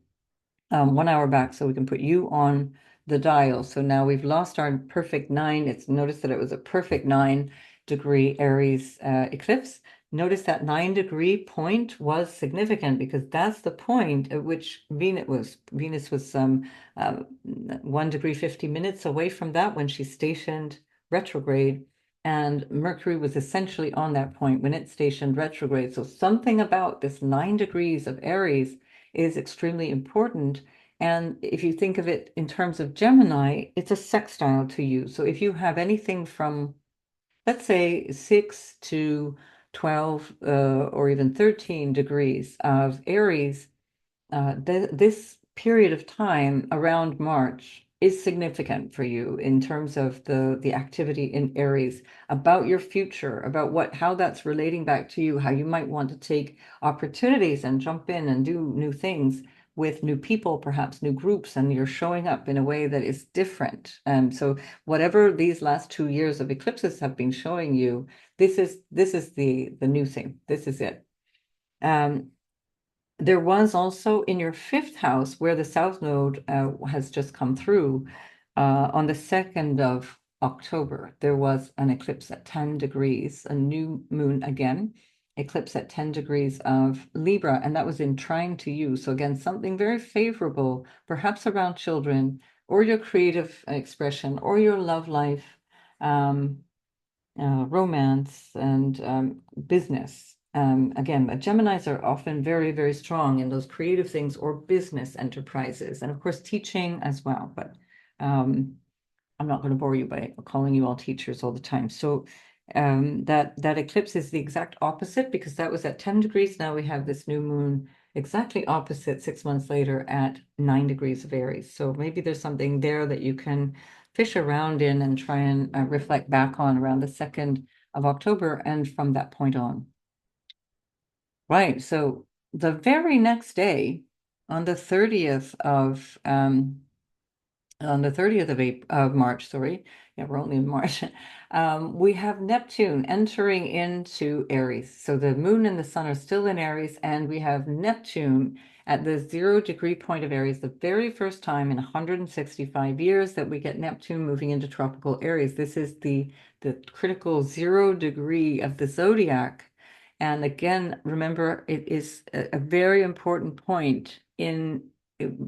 1 hour back so we can put you on the dial. So now we've lost our perfect nine. It's notice that it was a perfect 9-degree Aries eclipse. Notice that 9-degree point was significant because that's the point at which Venus was 1 degree 50 minutes away from that when she stationed retrograde. And Mercury was essentially on that point when it stationed retrograde. So something about this 9 degrees of Aries is extremely important. And if you think of it in terms of Gemini, it's a sextile to you. So if you have anything from, let's say, 6 to 12 or even 13 degrees of Aries, this period of time around March is significant for you in terms of the activity in Aries about your future, about how that's relating back to you, how you might want to take opportunities and jump in and do new things with new people, perhaps new groups, and you're showing up in a way that is different. So whatever these last 2 years of eclipses have been showing you, this is the new thing. This is it. There was also in your fifth house where the South Node has just come through on the 2nd of October. There was an eclipse at 10 degrees, a new moon again, eclipse at 10 degrees of Libra, and that was in trine to you. So again, something very favorable, perhaps around children or your creative expression or your love life. Romance and business. Again, Geminis are often very, very strong in those creative things or business enterprises, and of course, teaching as well. But I'm not going to bore you by calling you all teachers all the time. So that eclipse is the exact opposite because that was at 10 degrees. Now we have this new moon exactly opposite 6 months later at 9 degrees of Aries. So maybe there's something there that you can fish around in and try and reflect back on around the 2nd of October and from that point on. Right. So the very next day, on the 30th of of March, sorry. Yeah, we're only in March. We have Neptune entering into Aries. So the moon and the sun are still in Aries, and we have Neptune at the 0-degree point of Aries, the very first time in 165 years that we get Neptune moving into tropical Aries. This is the critical 0 degree of the zodiac. And again, remember, it is a very important point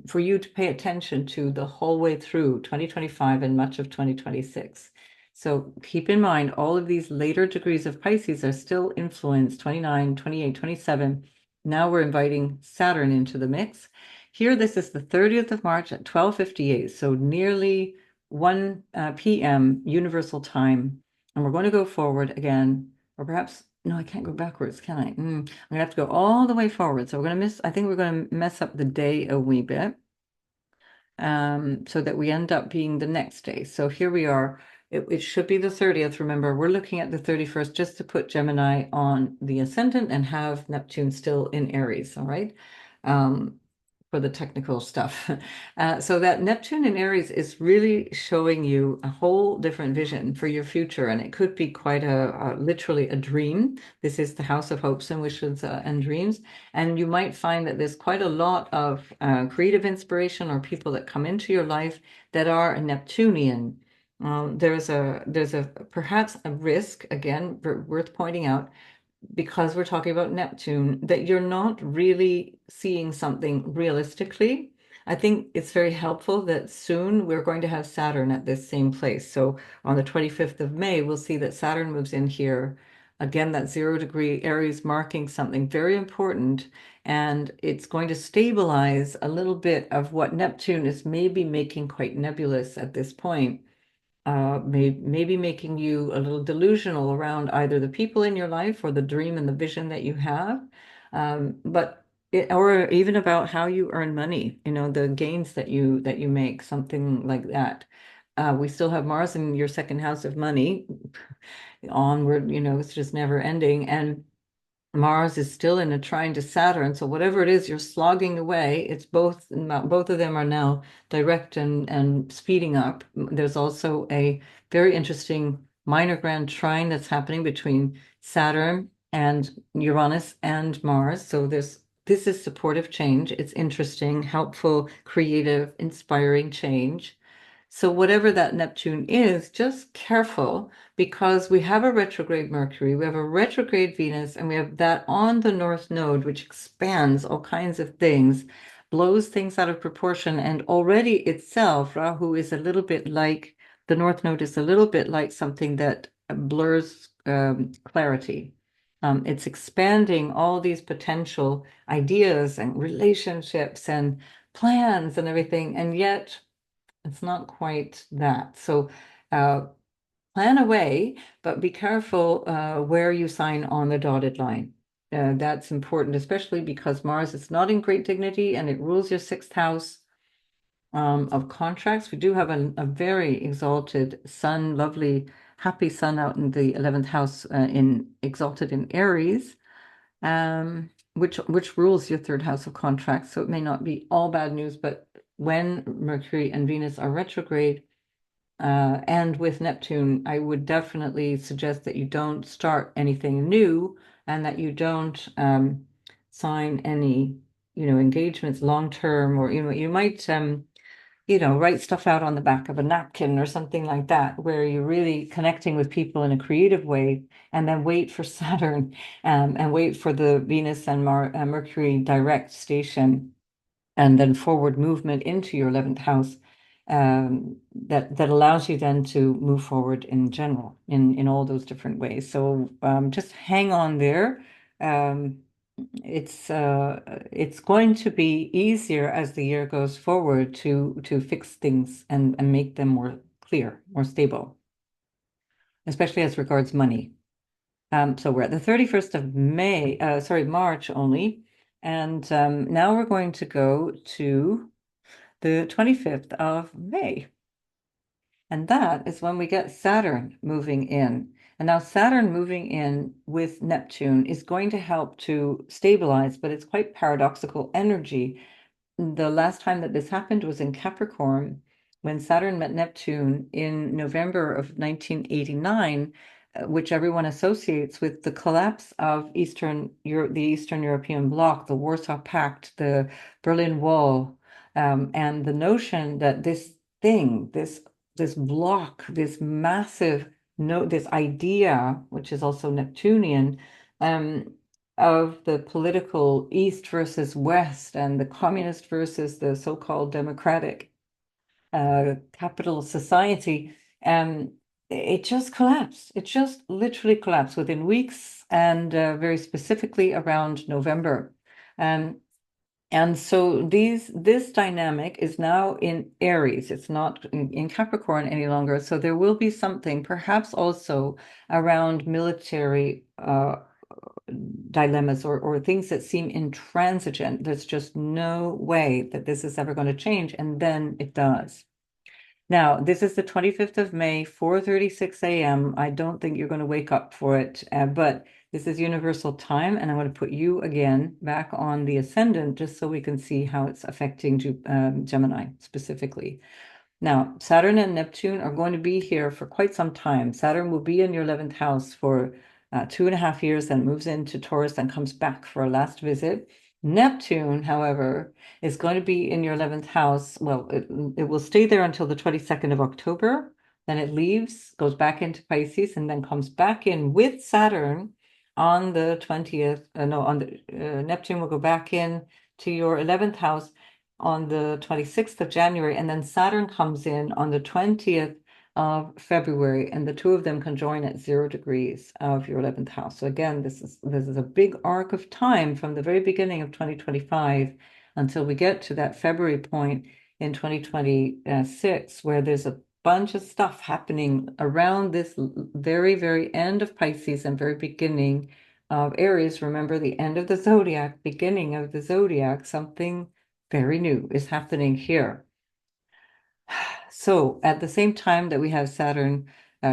for you to pay attention to the whole way through 2025 and much of 2026. So keep in mind, all of these later degrees of Pisces are still influenced 29, 28, 27. Now we're inviting Saturn into the mix. Here, this is the 30th of March at 12:58, so nearly 1 p.m. Universal Time. And we're going to go forward again, or perhaps no, I can't go backwards, can I? I'm gonna have to go all the way forward. So I think we're gonna mess up the day a wee bit, so that we end up being the next day. So here we are. It should be the 30th. Remember, we're looking at the 31st just to put Gemini on the ascendant and have Neptune still in Aries, all right? Um, for the technical stuff. So that Neptune in Aries is really showing you a whole different vision for your future, and it could be quite literally a dream. This is the house of hopes and wishes and dreams, and you might find that there's quite a lot of creative inspiration or people that come into your life that are Neptunian. There's a perhaps a risk again worth pointing out because we're talking about Neptune, that you're not really seeing something realistically. I think it's very helpful that soon we're going to have Saturn at this same place. So on the 25th of May, we'll see that Saturn moves in here. Again, that 0 degree Aries marking something very important. And it's going to stabilize a little bit of what Neptune is maybe making quite nebulous at this point, maybe making you a little delusional around either the people in your life or the dream and the vision that you have, but or even about how you earn money, the gains that you make, something like that. We still have Mars in your second house of money, onward, it's just never ending. And Mars is still in a trine to Saturn, so whatever it is you're slogging away, it's both of them are now direct and speeding up. There's also a very interesting minor grand trine that's happening between Saturn and Uranus and Mars. So this is supportive change. It's interesting, helpful, creative, inspiring change. So whatever that Neptune is, just careful because we have a retrograde Mercury, we have a retrograde Venus, and we have that on the North Node, which expands all kinds of things, blows things out of proportion, and already itself, Rahu is a little bit like the North Node is a little bit like something that blurs clarity. It's expanding all these potential ideas and relationships and plans and everything, and yet it's not quite that. So uh, plan away, but be careful where you sign on the dotted line. That's important, especially because Mars is not in great dignity and it rules your sixth house of contracts. We do have a very exalted sun, lovely, happy sun out in the 11th house in exalted in Aries, which rules your third house of contracts. So it may not be all bad news, but when Mercury and Venus are retrograde, and with Neptune, I would definitely suggest that you don't start anything new and that you don't sign any, engagements long term, or you might write stuff out on the back of a napkin or something like that, where you're really connecting with people in a creative way, and then wait for Saturn, and wait for the Venus and Mercury direct station and then forward movement into your 11th house, that allows you then to move forward in general in all those different ways. So just hang on there. Um, it's going to be easier as the year goes forward to fix things and make them more clear, more stable, especially as regards money. So we're at the 31st of March only. And now we're going to go to the 25th of May. And that is when we get Saturn moving in. And now Saturn moving in with Neptune is going to help to stabilize, but it's quite paradoxical energy. The last time that this happened was in Capricorn when Saturn met Neptune in November of 1989, which everyone associates with the collapse of the Eastern European Bloc, the Warsaw Pact, the Berlin Wall, and the notion that this block, this massive no, this idea, which is also Neptunian, um, of the political East versus West and the communist versus the so-called democratic capital society, um, it just collapsed. It just literally collapsed within weeks and very specifically around November. Um, and so this dynamic is now in Aries. It's not in Capricorn any longer. So there will be something, perhaps also around military dilemmas or things that seem intransigent. There's just no way that this is ever going to change, and then it does. Now, this is the 25th of May, 4:36 a.m. I don't think you're going to wake up for it, but this is universal time, and I'm going to put you again back on the ascendant just so we can see how it's affecting Gemini specifically. Now, Saturn and Neptune are going to be here for quite some time. Saturn will be in your 11th house for 2.5 years, then moves into Taurus and comes back for a last visit. Neptune, however, is going to be in your 11th house. Well, it will stay there until the 22nd of October. Then it leaves, goes back into Pisces, and then comes back in with Saturn on the 20th. No, on the Neptune will go back in to your 11th house on the 26th of January, and then Saturn comes in on the 20th of February, and the two of them conjoin at 0 degrees of your 11th house. So again, this is a big arc of time from the very beginning of 2025 until we get to that February point in 2026, where there's a bunch of stuff happening around this very, very end of Pisces and very beginning of Aries. Remember, the end of the zodiac, beginning of the zodiac, something very new is happening here. So at the same time that we have Saturn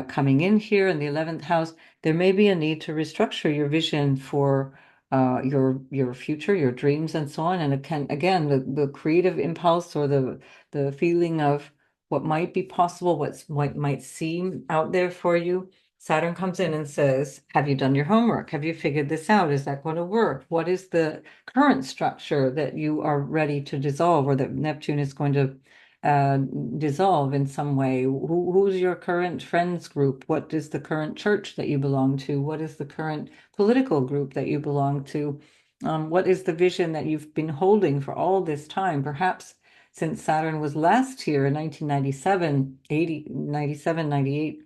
coming in here in the 11th house, there may be a need to restructure your vision for your future, your dreams, and so on. And it can, again, the creative impulse or the feeling of what might be possible, what might seem out there for you. Saturn comes in and says, have you done your homework? Have you figured this out? Is that going to work? What is the current structure that you are ready to dissolve, or that Neptune is going to uh, dissolve in some way? Who's your current friends group? What is the current church that you belong to? What is the current political group that you belong to? What is the vision that you've been holding for all this time? Perhaps since Saturn was last here in 1997, 80, 97, 98,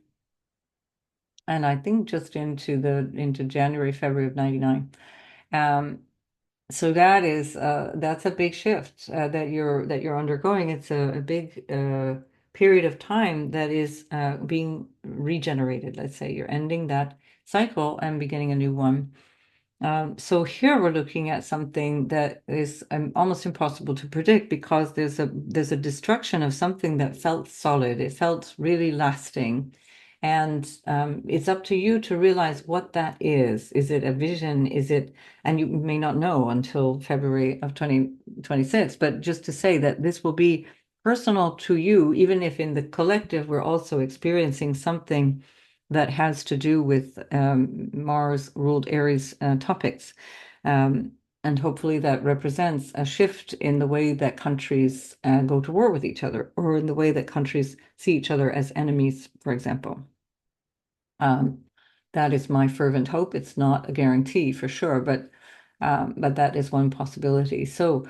and I think just into January, February of 99. Um, so that's a big shift that you're undergoing. It's a big period of time that is being regenerated. Let's say you're ending that cycle and beginning a new one. So here we're looking at something that is almost impossible to predict, because there's a destruction of something that felt solid. It felt really lasting. And it's up to you to realize what that is. Is it a vision? And you may not know until February of 2026, but just to say that this will be personal to you, even if in the collective we're also experiencing something that has to do with Mars ruled Aries topics. Um, and hopefully that represents a shift in the way that countries go to war with each other, or in the way that countries see each other as enemies, for example. Um, that is my fervent hope. It's not a guarantee for sure, but that is one possibility. So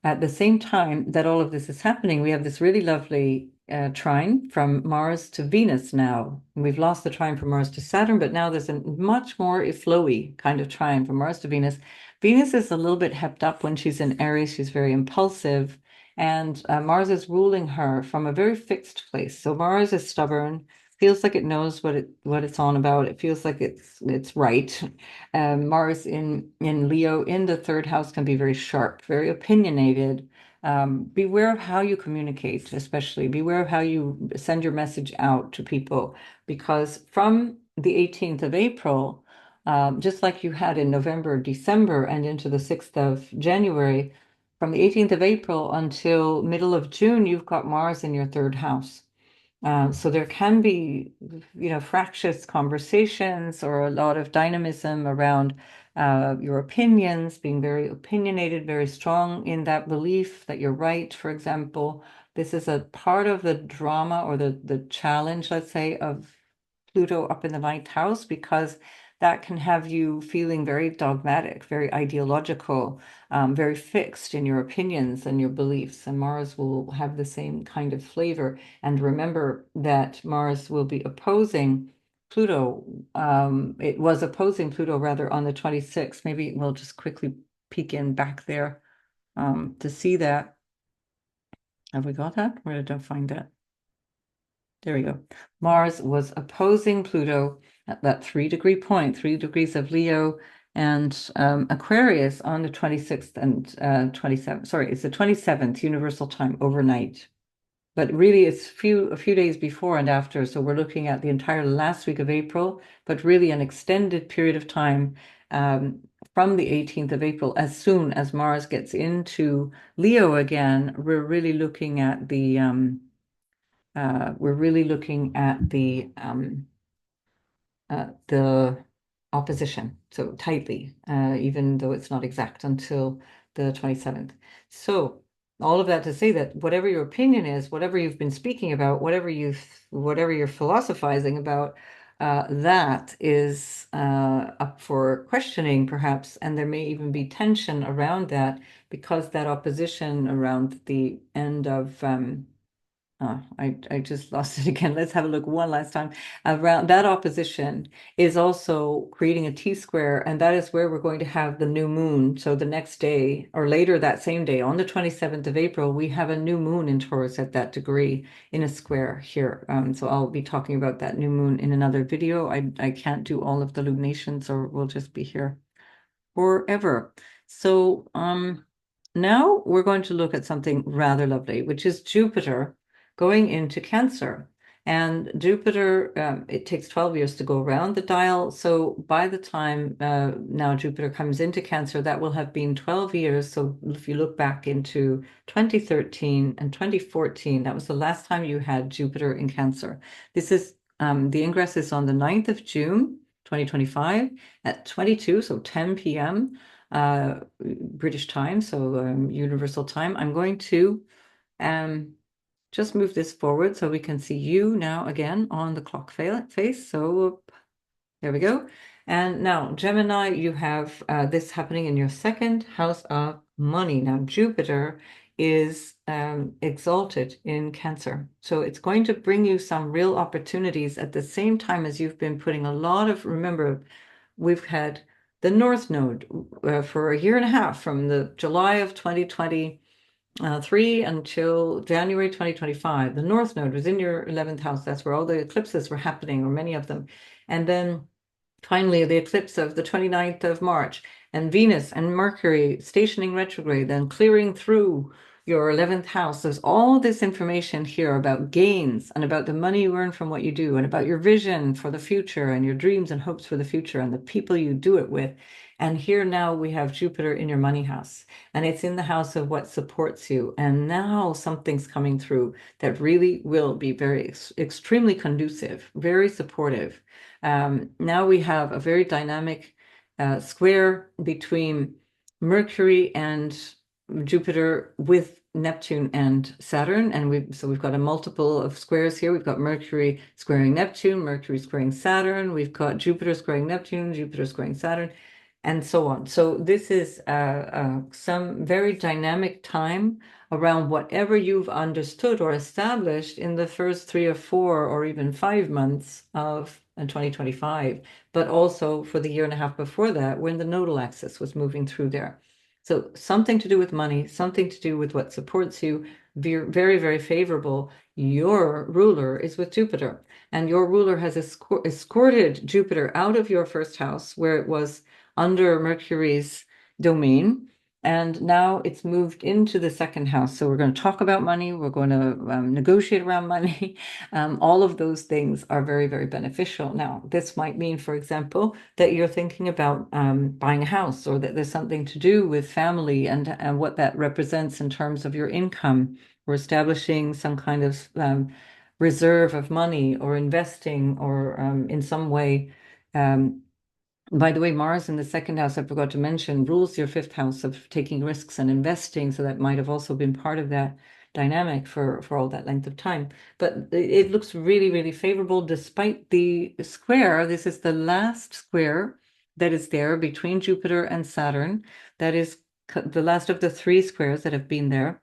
at the same time that all of this is happening, we have this really lovely trine from Mars to Venus now. We've lost the trine from Mars to Saturn, but now there's a much more flowy kind of trine from Mars to Venus. Venus is a little bit hepped up when she's in Aries. She's very impulsive, and Mars is ruling her from a very fixed place. So Mars is stubborn, feels like it knows what it's on about. It feels like it's right. Mars in Leo in the third house can be very sharp, very opinionated. Beware of how you communicate, especially beware of how you send your message out to people, because from the 18th of April, just like you had in November, December, and into the 6th of January, from the 18th of April until middle of June, you've got Mars in your third house. So there can be, fractious conversations or a lot of dynamism around your opinions, being very opinionated, very strong in that belief that you're right, for example. This is a part of the drama or the challenge, let's say, of Pluto up in the ninth house, because that can have you feeling very dogmatic, very ideological, very fixed in your opinions and your beliefs. And Mars will have the same kind of flavor. And remember that Mars will be opposing Pluto. It was opposing Pluto rather on the 26th. Maybe we'll just quickly peek in back there to see that. Have we got that? Where did I find that? There we go. Mars was opposing Pluto at that 3 degree point, 3 degrees of Leo and Aquarius on the 26th and 27th. Sorry, it's the 27th universal time overnight. but really it's a few days before and after. So we're looking at the entire last week of April, but really an extended period of time um, from the 18th of April. As soon as Mars gets into Leo again, we're really looking at the opposition so tightly, even though it's not exact until the 27th. So all of that to say that whatever your opinion is, whatever you've been speaking about, whatever you're philosophizing about, that is up for questioning, perhaps, and there may even be tension around that because that opposition around the end of I just lost it again. Let's have a look one last time. Around that opposition is also creating a T-square, and that is where we're going to have the new moon. So the next day, or later that same day, on the 27th of April, we have a new moon in Taurus at that degree in a square here. So I'll be talking about that new moon in another video. I can't do all of the luminations, or we'll just be here forever. So now we're going to look at something rather lovely, which is Jupiter going into Cancer. And Jupiter, it takes 12 years to go around the dial. So by the time now Jupiter comes into Cancer, that will have been 12 years. So if you look back into 2013 and 2014, that was the last time you had Jupiter in Cancer. This is the ingress is on the 9th of June, 2025 at 22, so 10 p.m. British time, so universal time. I'm going to just move this forward so we can see you now again on the clock face. So there we go. And now, Gemini, you have this happening in your second house of money. Now, Jupiter is exalted in Cancer. So it's going to bring you some real opportunities at the same time as you've been putting a lot of, remember, we've had the North Node for a year and a half from the July of 2023 until January 2025. The North Node was in your 11th house. That's where all the eclipses were happening, or many of them. And then finally, the eclipse of the 29th of March, and Venus and Mercury stationing retrograde, then clearing through your 11th house. There's all this information here about gains and about the money you earn from what you do and about your vision for the future and your dreams and hopes for the future and the people you do it with. And here now we have Jupiter in your money house, and it's in the house of what supports you. And now something's coming through that really will be very extremely conducive, very supportive. Now we have a very dynamic square between Mercury and Jupiter with Neptune and Saturn, and we've got a multiple of squares here. We've got Mercury squaring Neptune, Mercury squaring Saturn. We've got Jupiter squaring Neptune, Jupiter squaring Saturn, and so on. So this is some very dynamic time around whatever you've understood or established in the first 3 or 4 or even 5 months of 2025, but also for the year and a half before that when the nodal axis was moving through there. So something to do with money, something to do with what supports you, very, very favorable. Your ruler is with Jupiter, and your ruler has escorted Jupiter out of your first house where it was under Mercury's domain. And now it's moved into the second house. So we're going to talk about money. We're going to negotiate around money. All of those things are very, very beneficial. Now, this might mean, for example, that you're thinking about buying a house, or that there's something to do with family and what that represents in terms of your income, or establishing some kind of reserve of money, or investing, or in some way. By the way, Mars in the second house, I forgot to mention, rules your fifth house of taking risks and investing. So that might have also been part of that dynamic for all that length of time. But it looks really, really favorable despite the square. This is the last square that is there between Jupiter and Saturn. That is the last of the 3 squares that have been there.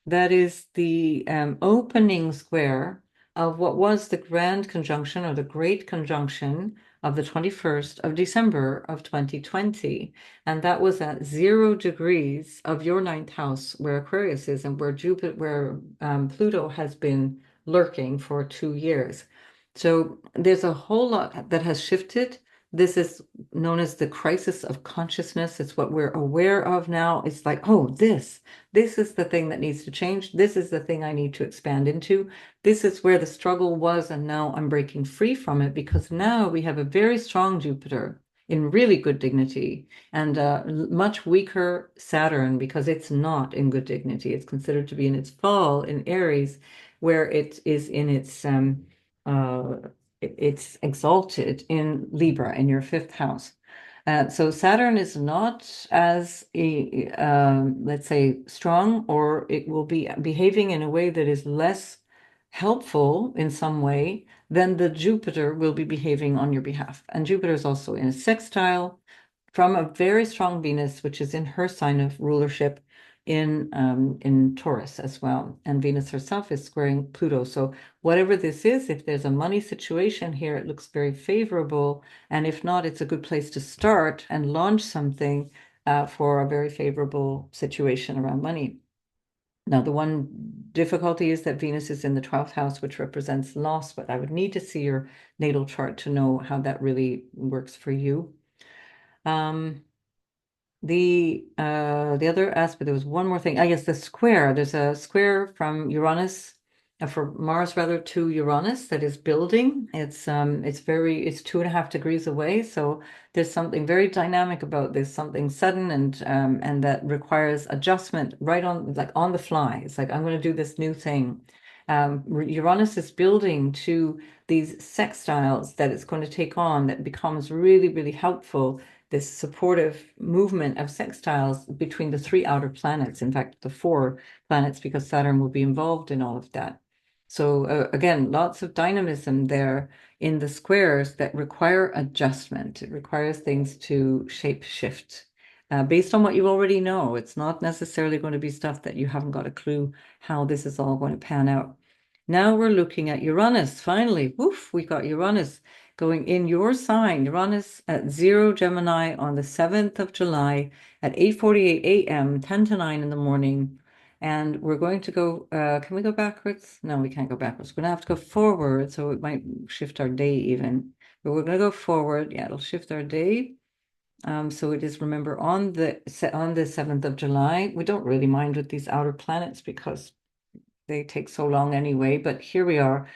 That is the opening square of what was the grand conjunction, or the great conjunction, of the 21st of December of 2020. And that was at 0 degrees of your 9th house, where Aquarius is, and where Pluto has been lurking for 2 years. So there's a whole lot that has shifted This is known as the crisis of consciousness. It's what we're aware of now. It's like, oh, this is the thing that needs to change. This is the thing I need to expand into. This is where the struggle was, and now I'm breaking free from it because now we have a very strong Jupiter in really good dignity and much weaker Saturn because it's not in good dignity. It's considered to be in its fall in Aries, where it is in its uh, it's exalted in Libra in your fifth house. So Saturn is not as let's say strong, or it will be behaving in a way that is less helpful in some way than the Jupiter will be behaving on your behalf. And Jupiter is also in a sextile from a very strong Venus, which is in her sign of rulership in Taurus as well. And Venus herself is squaring Pluto. So whatever this is, if there's a money situation here, it looks very favorable. And if not, it's a good place to start and launch something for a very favorable situation around money. Now, the one difficulty is that Venus is in the 12th house, which represents loss, but I would need to see your natal chart to know how that really works for you. The other aspect, there was one more thing. I guess the square. There's a square from Uranus, for Mars rather, to Uranus that is building. It's 2.5 degrees away. So there's something very dynamic about this, something sudden and that requires adjustment right on, like on the fly. It's like I'm going to do this new thing. Uranus is building to these sextiles that it's going to take on that becomes really, really helpful, this supportive movement of sextiles between the three outer planets, in fact, the four planets, because Saturn will be involved in all of that. So again, lots of dynamism there in the squares that require adjustment. It requires things to shape shift based on what you already know. It's not necessarily going to be stuff that you haven't got a clue how this is all going to pan out. Now we're looking at Uranus. Finally, woof, we got Uranus going in your sign, Uranus at 0 Gemini on the 7th of July at 8:48 a.m., 10 to 9 in the morning. And we're going to go, can we go backwards? No, we can't go backwards. We're going to have to go forward, so it might shift our day even. But we're going to go forward. Yeah, it'll shift our day. So it is, remember, on the 7th of July. We don't really mind with these outer planets because they take so long anyway, but here we are.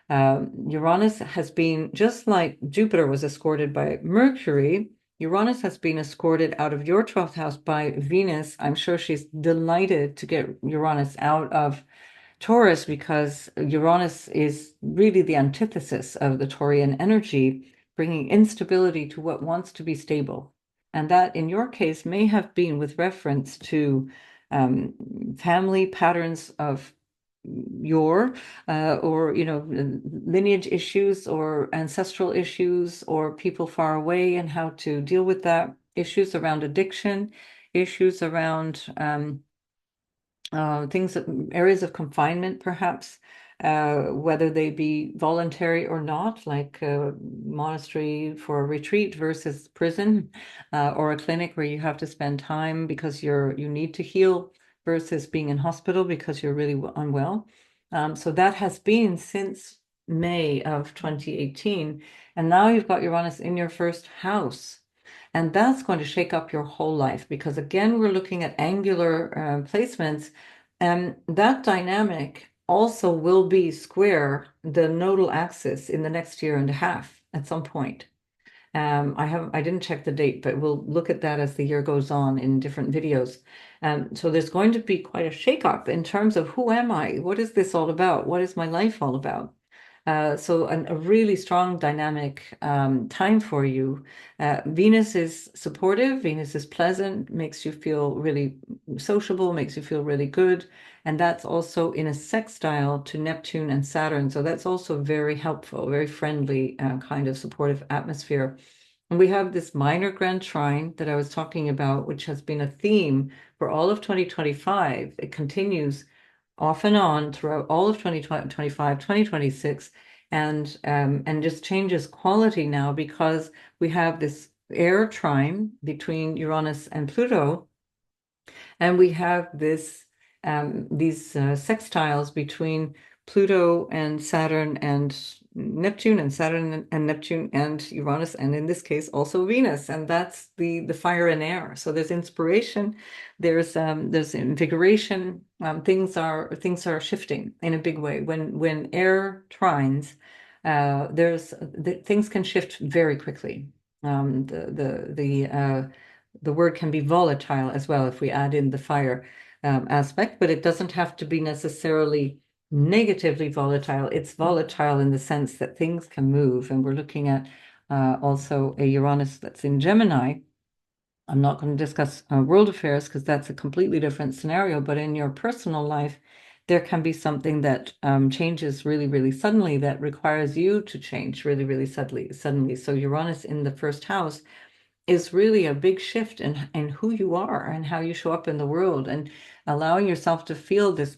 Uranus has been, just like Jupiter was escorted by Mercury, Uranus has been escorted out of your 12th house by Venus. I'm sure she's delighted to get Uranus out of Taurus because Uranus is really the antithesis of the Taurian energy, bringing instability to what wants to be stable. And that, in your case, may have been with reference to family patterns of your or lineage issues or ancestral issues or people far away and how to deal with that, issues around addiction, issues around things, areas of confinement, perhaps, whether they be voluntary or not, like a monastery for a retreat versus prison, or a clinic where you have to spend time because you need to heal versus being in hospital because you're really unwell. So that has been since May of 2018. And now you've got Uranus in your first house. And that's going to shake up your whole life because, again, we're looking at angular placements. And that dynamic also will be square the nodal axis in the next year and a half at some point. I didn't check the date, but we'll look at that as the year goes on in different videos. So there's going to be quite a shakeup in terms of who am I? What is this all about? What is my life all about? So a really strong dynamic time for you. Venus is supportive, Venus is pleasant, makes you feel really sociable, makes you feel really good. And that's also in a sextile to Neptune and Saturn. So that's also very helpful, very friendly kind of supportive atmosphere. And we have this minor grand trine that I was talking about, which has been a theme for all of 2025. It continues off and on throughout all of 2025, 2026, and just changes quality now because we have this air trine between Uranus and Pluto, and we have these sextiles between Pluto and Saturn and Neptune and Saturn and Neptune and Uranus, and in this case also Venus, and that's the fire and air. So there's inspiration, there's invigoration. Things are shifting in a big way. When air trines, things can shift very quickly. The word can be volatile as well if we add in the fire aspect, but it doesn't have to be necessarily negatively volatile. It's volatile in the sense that things can move, and we're looking at also a Uranus that's in Gemini. I'm not going to discuss world affairs because that's a completely different scenario, but in your personal life, there can be something that changes really, really suddenly that requires you to change really, really suddenly. So Uranus in the first house is really a big shift in who you are and how you show up in the world, and allowing yourself to feel this,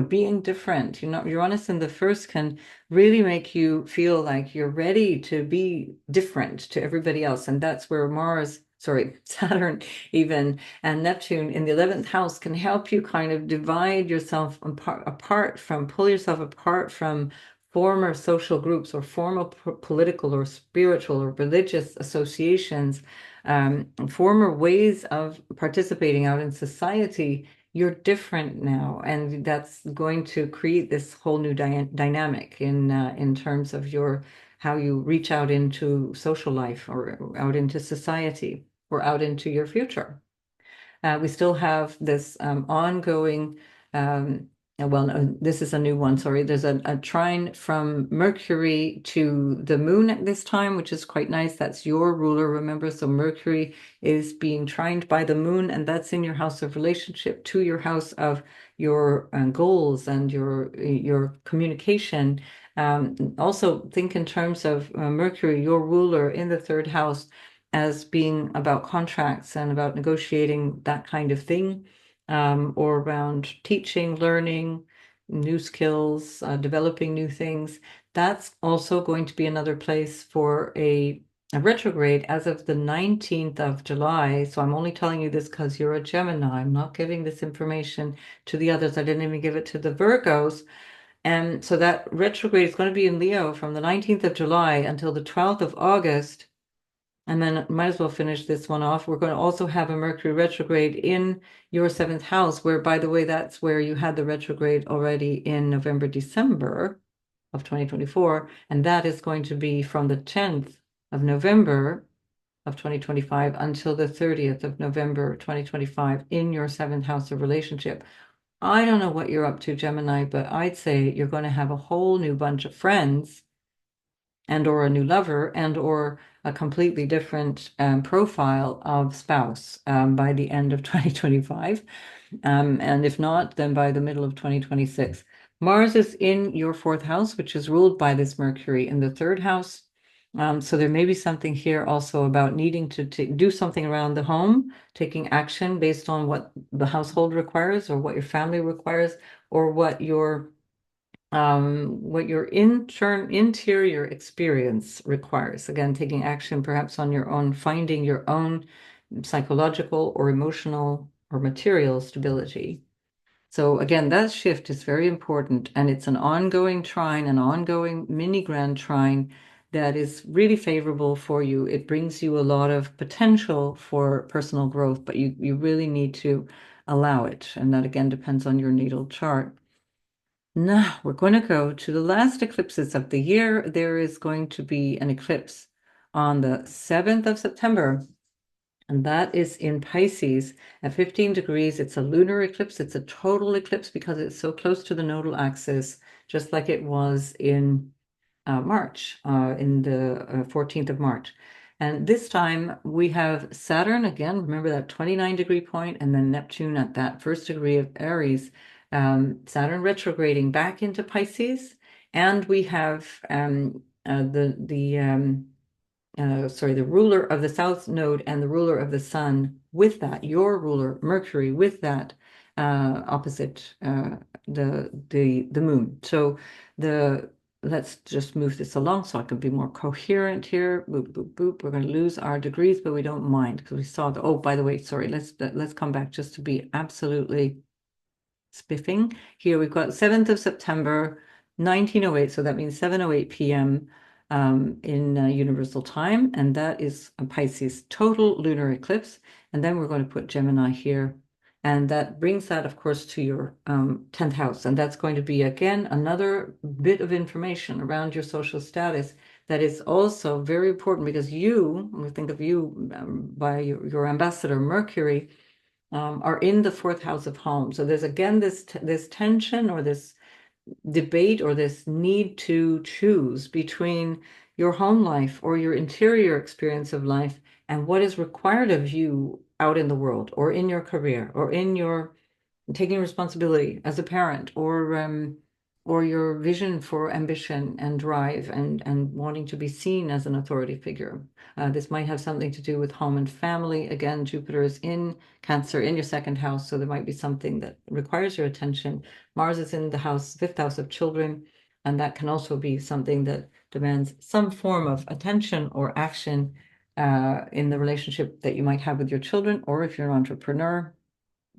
being different. Uranus in the first can really make you feel like you're ready to be different to everybody else. And that's where Saturn even, and Neptune in the 11th house can help you kind of divide yourself pull yourself apart from former social groups or former political or spiritual or religious associations, former ways of participating out in society. You're different now, and that's going to create this whole new dynamic in terms of your how you reach out into social life or out into society or out into your future. We still have this ongoing, well, no, this is a new one, sorry. There's a trine from Mercury to the moon at this time, which is quite nice. That's your ruler, remember? So Mercury is being trined by the moon, and that's in your house of relationship to your house of your goals and your communication. Also, think in terms of Mercury, your ruler in the third house, as being about contracts and about negotiating that kind of thing, or around teaching, learning new skills, developing new things. That's also going to be another place for a retrograde as of the 19th of July. So I'm only telling you this because you're a Gemini. I'm not giving this information to the others. I didn't even give it to the Virgos. And so that retrograde is going to be in Leo from the 19th of July until the 12th of August. And then might as well finish this one off. We're going to also have a Mercury retrograde in your seventh house, where, by the way, that's where you had the retrograde already in November, December of 2024. And that is going to be from the 10th of November of 2025 until the 30th of November 2025 in your seventh house of relationship. I don't know what you're up to, Gemini, but I'd say you're going to have a whole new bunch of friends and or a new lover and or a completely different profile of spouse by the end of 2025. And if not, then by the middle of 2026. Mars is in your fourth house, which is ruled by this Mercury in the third house. So there may be something here also about needing to do something around the home, taking action based on what the household requires or what your family requires or what your interior experience requires. Again, taking action perhaps on your own, finding your own psychological or emotional or material stability. So again, that shift is very important, and it's an ongoing trine, an ongoing mini grand trine that is really favorable for you. It brings you a lot of potential for personal growth, but you really need to allow it. And that again depends on your natal chart. Now we're going to go to the last eclipses of the year. There is going to be an eclipse on the 7th of September, and that is in Pisces at 15 degrees. It's a lunar eclipse. It's a total eclipse because it's so close to the nodal axis, just like it was in March, in the 14th of March. And this time we have Saturn again, remember that 29-degree point, and then Neptune at that first degree of Aries, Saturn retrograding back into Pisces. And we have the ruler of the south node and the ruler of the sun with that, your ruler, Mercury, with that opposite the moon. So let's just move this along so I can be more coherent here. Boop, boop, boop. We're going to lose our degrees, but we don't mind because we saw the, oh, by the way, sorry, let's come back just to be absolutely spiffing. Here we've got 7th of September, 1908, so that means 7:08 p.m. In Universal Time, and that is a Pisces total lunar eclipse. And then we're going to put Gemini here, and that brings that, of course, to your 10th house, and that's going to be again another bit of information around your social status that is also very important because you, when we think of you by your ambassador Mercury, are in the fourth house of home. So there's again this tension or this debate or this need to choose between your home life or your interior experience of life and what is required of you out in the world or in your career or in your taking responsibility as a parent or your vision for ambition and drive and wanting to be seen as an authority figure. This might have something to do with home and family. Again, Jupiter is in Cancer in your second house, so there might be something that requires your attention. Mars is in the house, fifth house of children, and that can also be something that demands some form of attention or action in the relationship that you might have with your children, or if you're an entrepreneur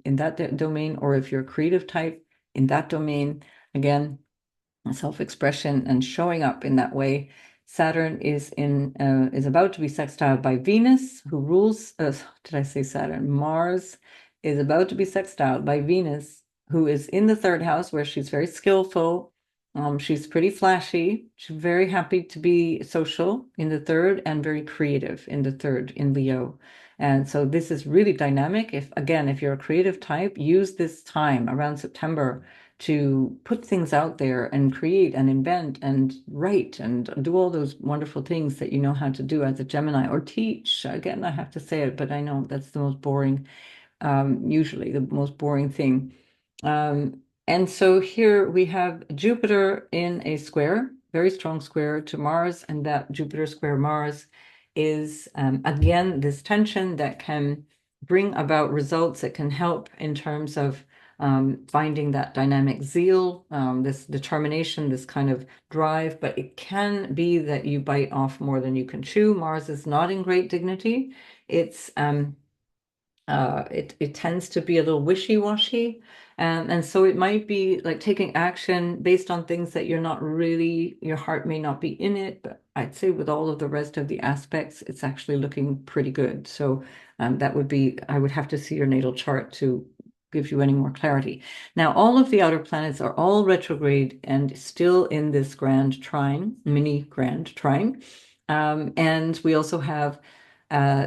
in that domain, or if you're a creative type in that domain, again, self-expression and showing up in that way. Saturn is about to be sextiled by Venus, who rules. Did I say Saturn? Mars is about to be sextiled by Venus, who is in the third house, where she's very skillful. She's pretty flashy. She's very happy to be social in the third and very creative in the third in Leo. And so this is really dynamic. If you're a creative type, use this time around September to put things out there and create and invent and write and do all those wonderful things that you know how to do as a Gemini, or teach. Again, I have to say it, but I know that's the most boring, usually the most boring thing. And so here we have Jupiter in a square, very strong square to Mars, and that Jupiter square Mars is again this tension that can bring about results that can help in terms of finding that dynamic zeal, this determination, this kind of drive, but it can be that you bite off more than you can chew. Mars is not in great dignity. It's it tends to be a little wishy-washy. And so it might be like taking action based on things that you're not really, your heart may not be in it, but I'd say with all of the rest of the aspects, it's actually looking pretty good. So that would be, I would have to see your natal chart to give you any more clarity. Now, all of the outer planets are all retrograde and still in this grand trine, mini grand trine. And we also have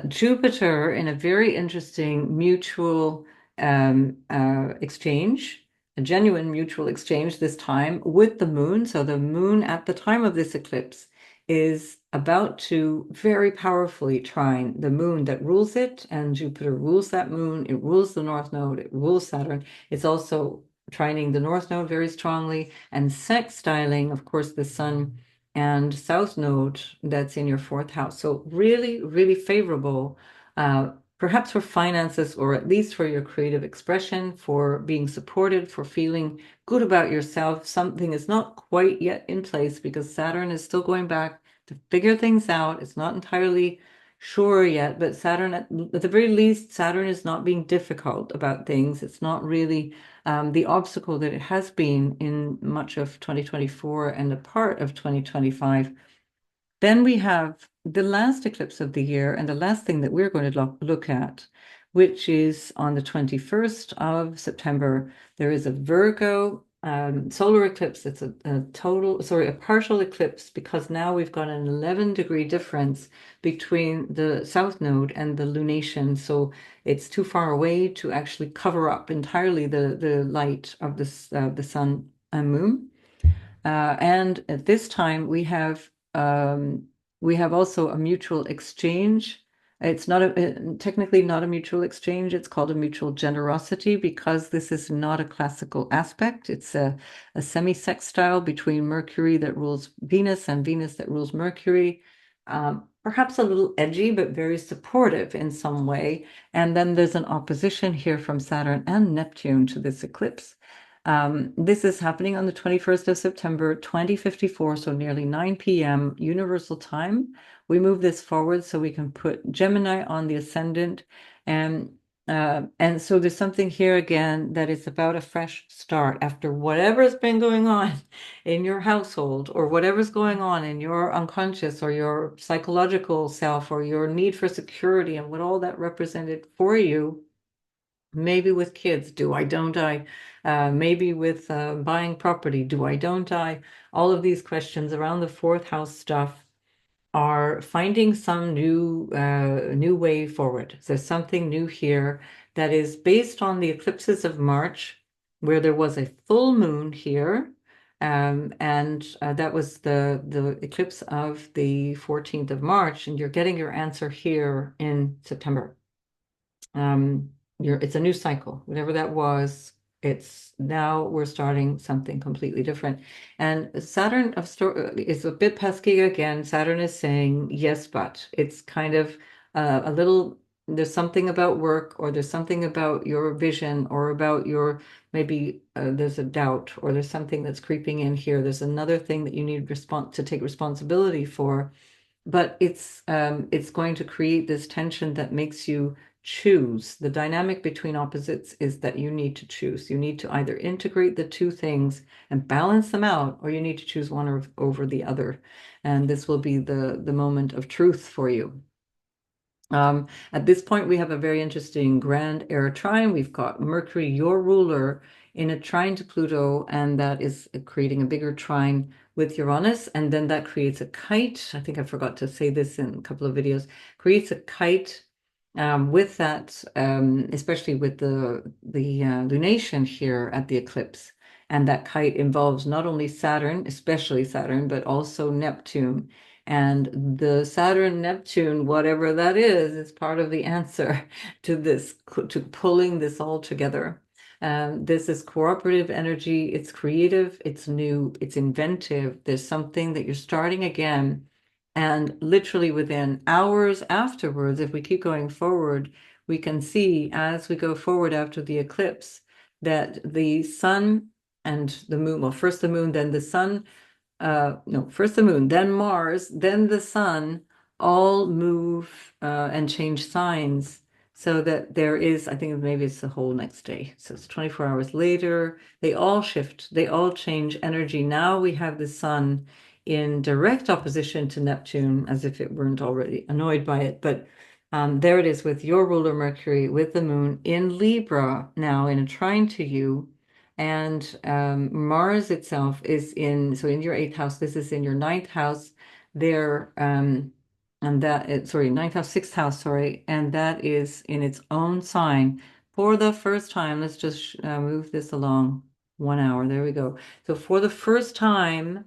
Jupiter in a very interesting mutual exchange, a genuine mutual exchange this time with the moon. So the moon at the time of this eclipse is about to very powerfully trine the moon that rules it, and Jupiter rules that moon. It rules the North Node, it rules Saturn. It's also trining the North Node very strongly and sextiling, of course, the Sun and South Node that's in your fourth house. So really, really favorable, perhaps for finances, or at least for your creative expression, for being supported, for feeling good about yourself. Something is not quite yet in place because Saturn is still going back to figure things out. It's not entirely sure yet, but Saturn, at the very least, Saturn is not being difficult about things. It's not really the obstacle that it has been in much of 2024 and a part of 2025. Then we have the last eclipse of the year and the last thing that we're going to look at, which is on the 21st of September. There is a Virgo solar eclipse. It's a partial eclipse, because now we've got an 11-degree difference between the South Node and the lunation. So it's too far away to actually cover up entirely the light of the sun and moon. And at this time, we have also a mutual exchange. It's not technically not a mutual exchange. It's called a mutual generosity, because this is not a classical aspect. It's a semi-sextile between Mercury that rules Venus and Venus that rules Mercury. Perhaps a little edgy, but very supportive in some way. And then there's an opposition here from Saturn and Neptune to this eclipse. This is happening on the 21st of September, 2054, so nearly 9 p.m. Universal Time. We move this forward so we can put Gemini on the ascendant. And And so there's something here again that is about a fresh start after whatever's been going on in your household or whatever's going on in your unconscious or your psychological self or your need for security and what all that represented for you. Maybe with kids, do I, don't I? Maybe with buying property, do I, don't I? All of these questions around the fourth house stuff are finding some new way forward. There's something new here that is based on the eclipses of March, where there was a full moon here, and that was the eclipse of the 14th of March, and you're getting your answer here in September. It's a new cycle, whatever that was. It's now we're starting something completely different. And Saturn is a bit pesky again. Saturn is saying yes, but it's kind of a little, there's something about work or there's something about your vision or about your maybe there's a doubt or there's something that's creeping in here. There's another thing that you need to take responsibility for, but it's going to create this tension that makes you choose. The dynamic between opposites is that you need to choose. You need to either integrate the two things and balance them out, or you need to choose one over the other. And this will be the moment of truth for you. At this point, we have a very interesting grand air trine. We've got Mercury, your ruler, in a trine to Pluto, and that is creating a bigger trine with Uranus. And then that creates a kite. I think I forgot to say this in a couple of videos. Creates a kite with that, especially with the lunation here at the eclipse. And that kite involves not only Saturn, especially Saturn, but also Neptune. And the Saturn Neptune, whatever that is part of the answer to this, to pulling this all together. This is cooperative energy. It's creative. It's new. It's inventive. There's something that you're starting again. And literally within hours afterwards, if we keep going forward, we can see as we go forward after the eclipse that the sun and the moon, well, first the moon, then the sun, no, first the moon, then Mars, then the sun, all move and change signs so that there is, I think maybe it's the whole next day. So it's 24 hours later. They all shift, they all change energy. Now we have the sun in direct opposition to Neptune, as if it weren't already annoyed by it. But there it is with your ruler Mercury, with the moon in Libra now in a trine to you. And Mars itself is so in your eighth house, this is in your ninth house there, and ninth house, sixth house, sorry, and that is in its own sign for the first time. Let's just move this along 1 hour. There we go. So for the first time,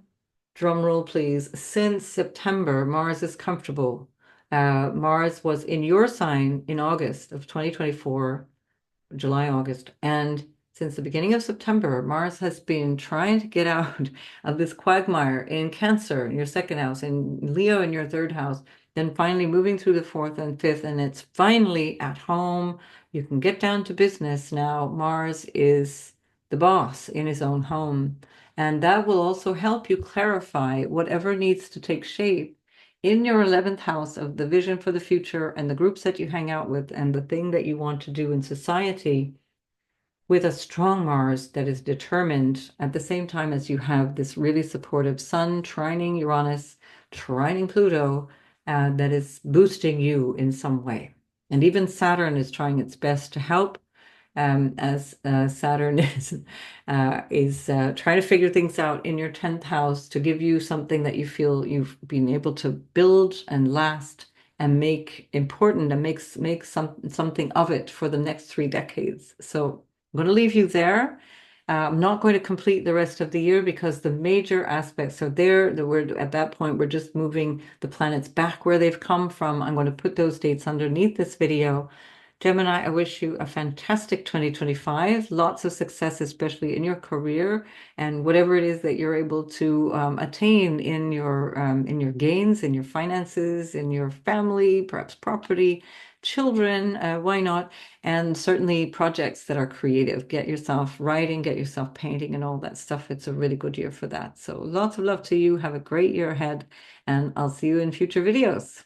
drum roll please, since September, Mars is comfortable. Mars was in your sign in August of 2024, July, August, and since the beginning of September, Mars has been trying to get out of this quagmire in Cancer, in your second house, in Leo, in your third house, then finally moving through the fourth and fifth, and it's finally at home. You can get down to business now. Mars is the boss in his own home, and that will also help you clarify whatever needs to take shape in your 11th house of the vision for the future and the groups that you hang out with and the thing that you want to do in society, with a strong Mars that is determined at the same time as you have this really supportive Sun trining Uranus, trining Pluto, that is boosting you in some way. And even Saturn is trying its best to help, as Saturn is trying to figure things out in your 10th house to give you something that you feel you've been able to build and last and make important and make something of it for the next 3 decades. So I'm going to leave you there. I'm not going to complete the rest of the year because the major aspects are there. At that point, we're just moving the planets back where they've come from. I'm going to put those dates underneath this video. Gemini, I wish you a fantastic 2025, lots of success, especially in your career and whatever it is that you're able to attain in your gains, in your finances, in your family, perhaps property, children, why not? And certainly projects that are creative. Get yourself writing, get yourself painting and all that stuff. It's a really good year for that. So lots of love to you. Have a great year ahead, and I'll see you in future videos.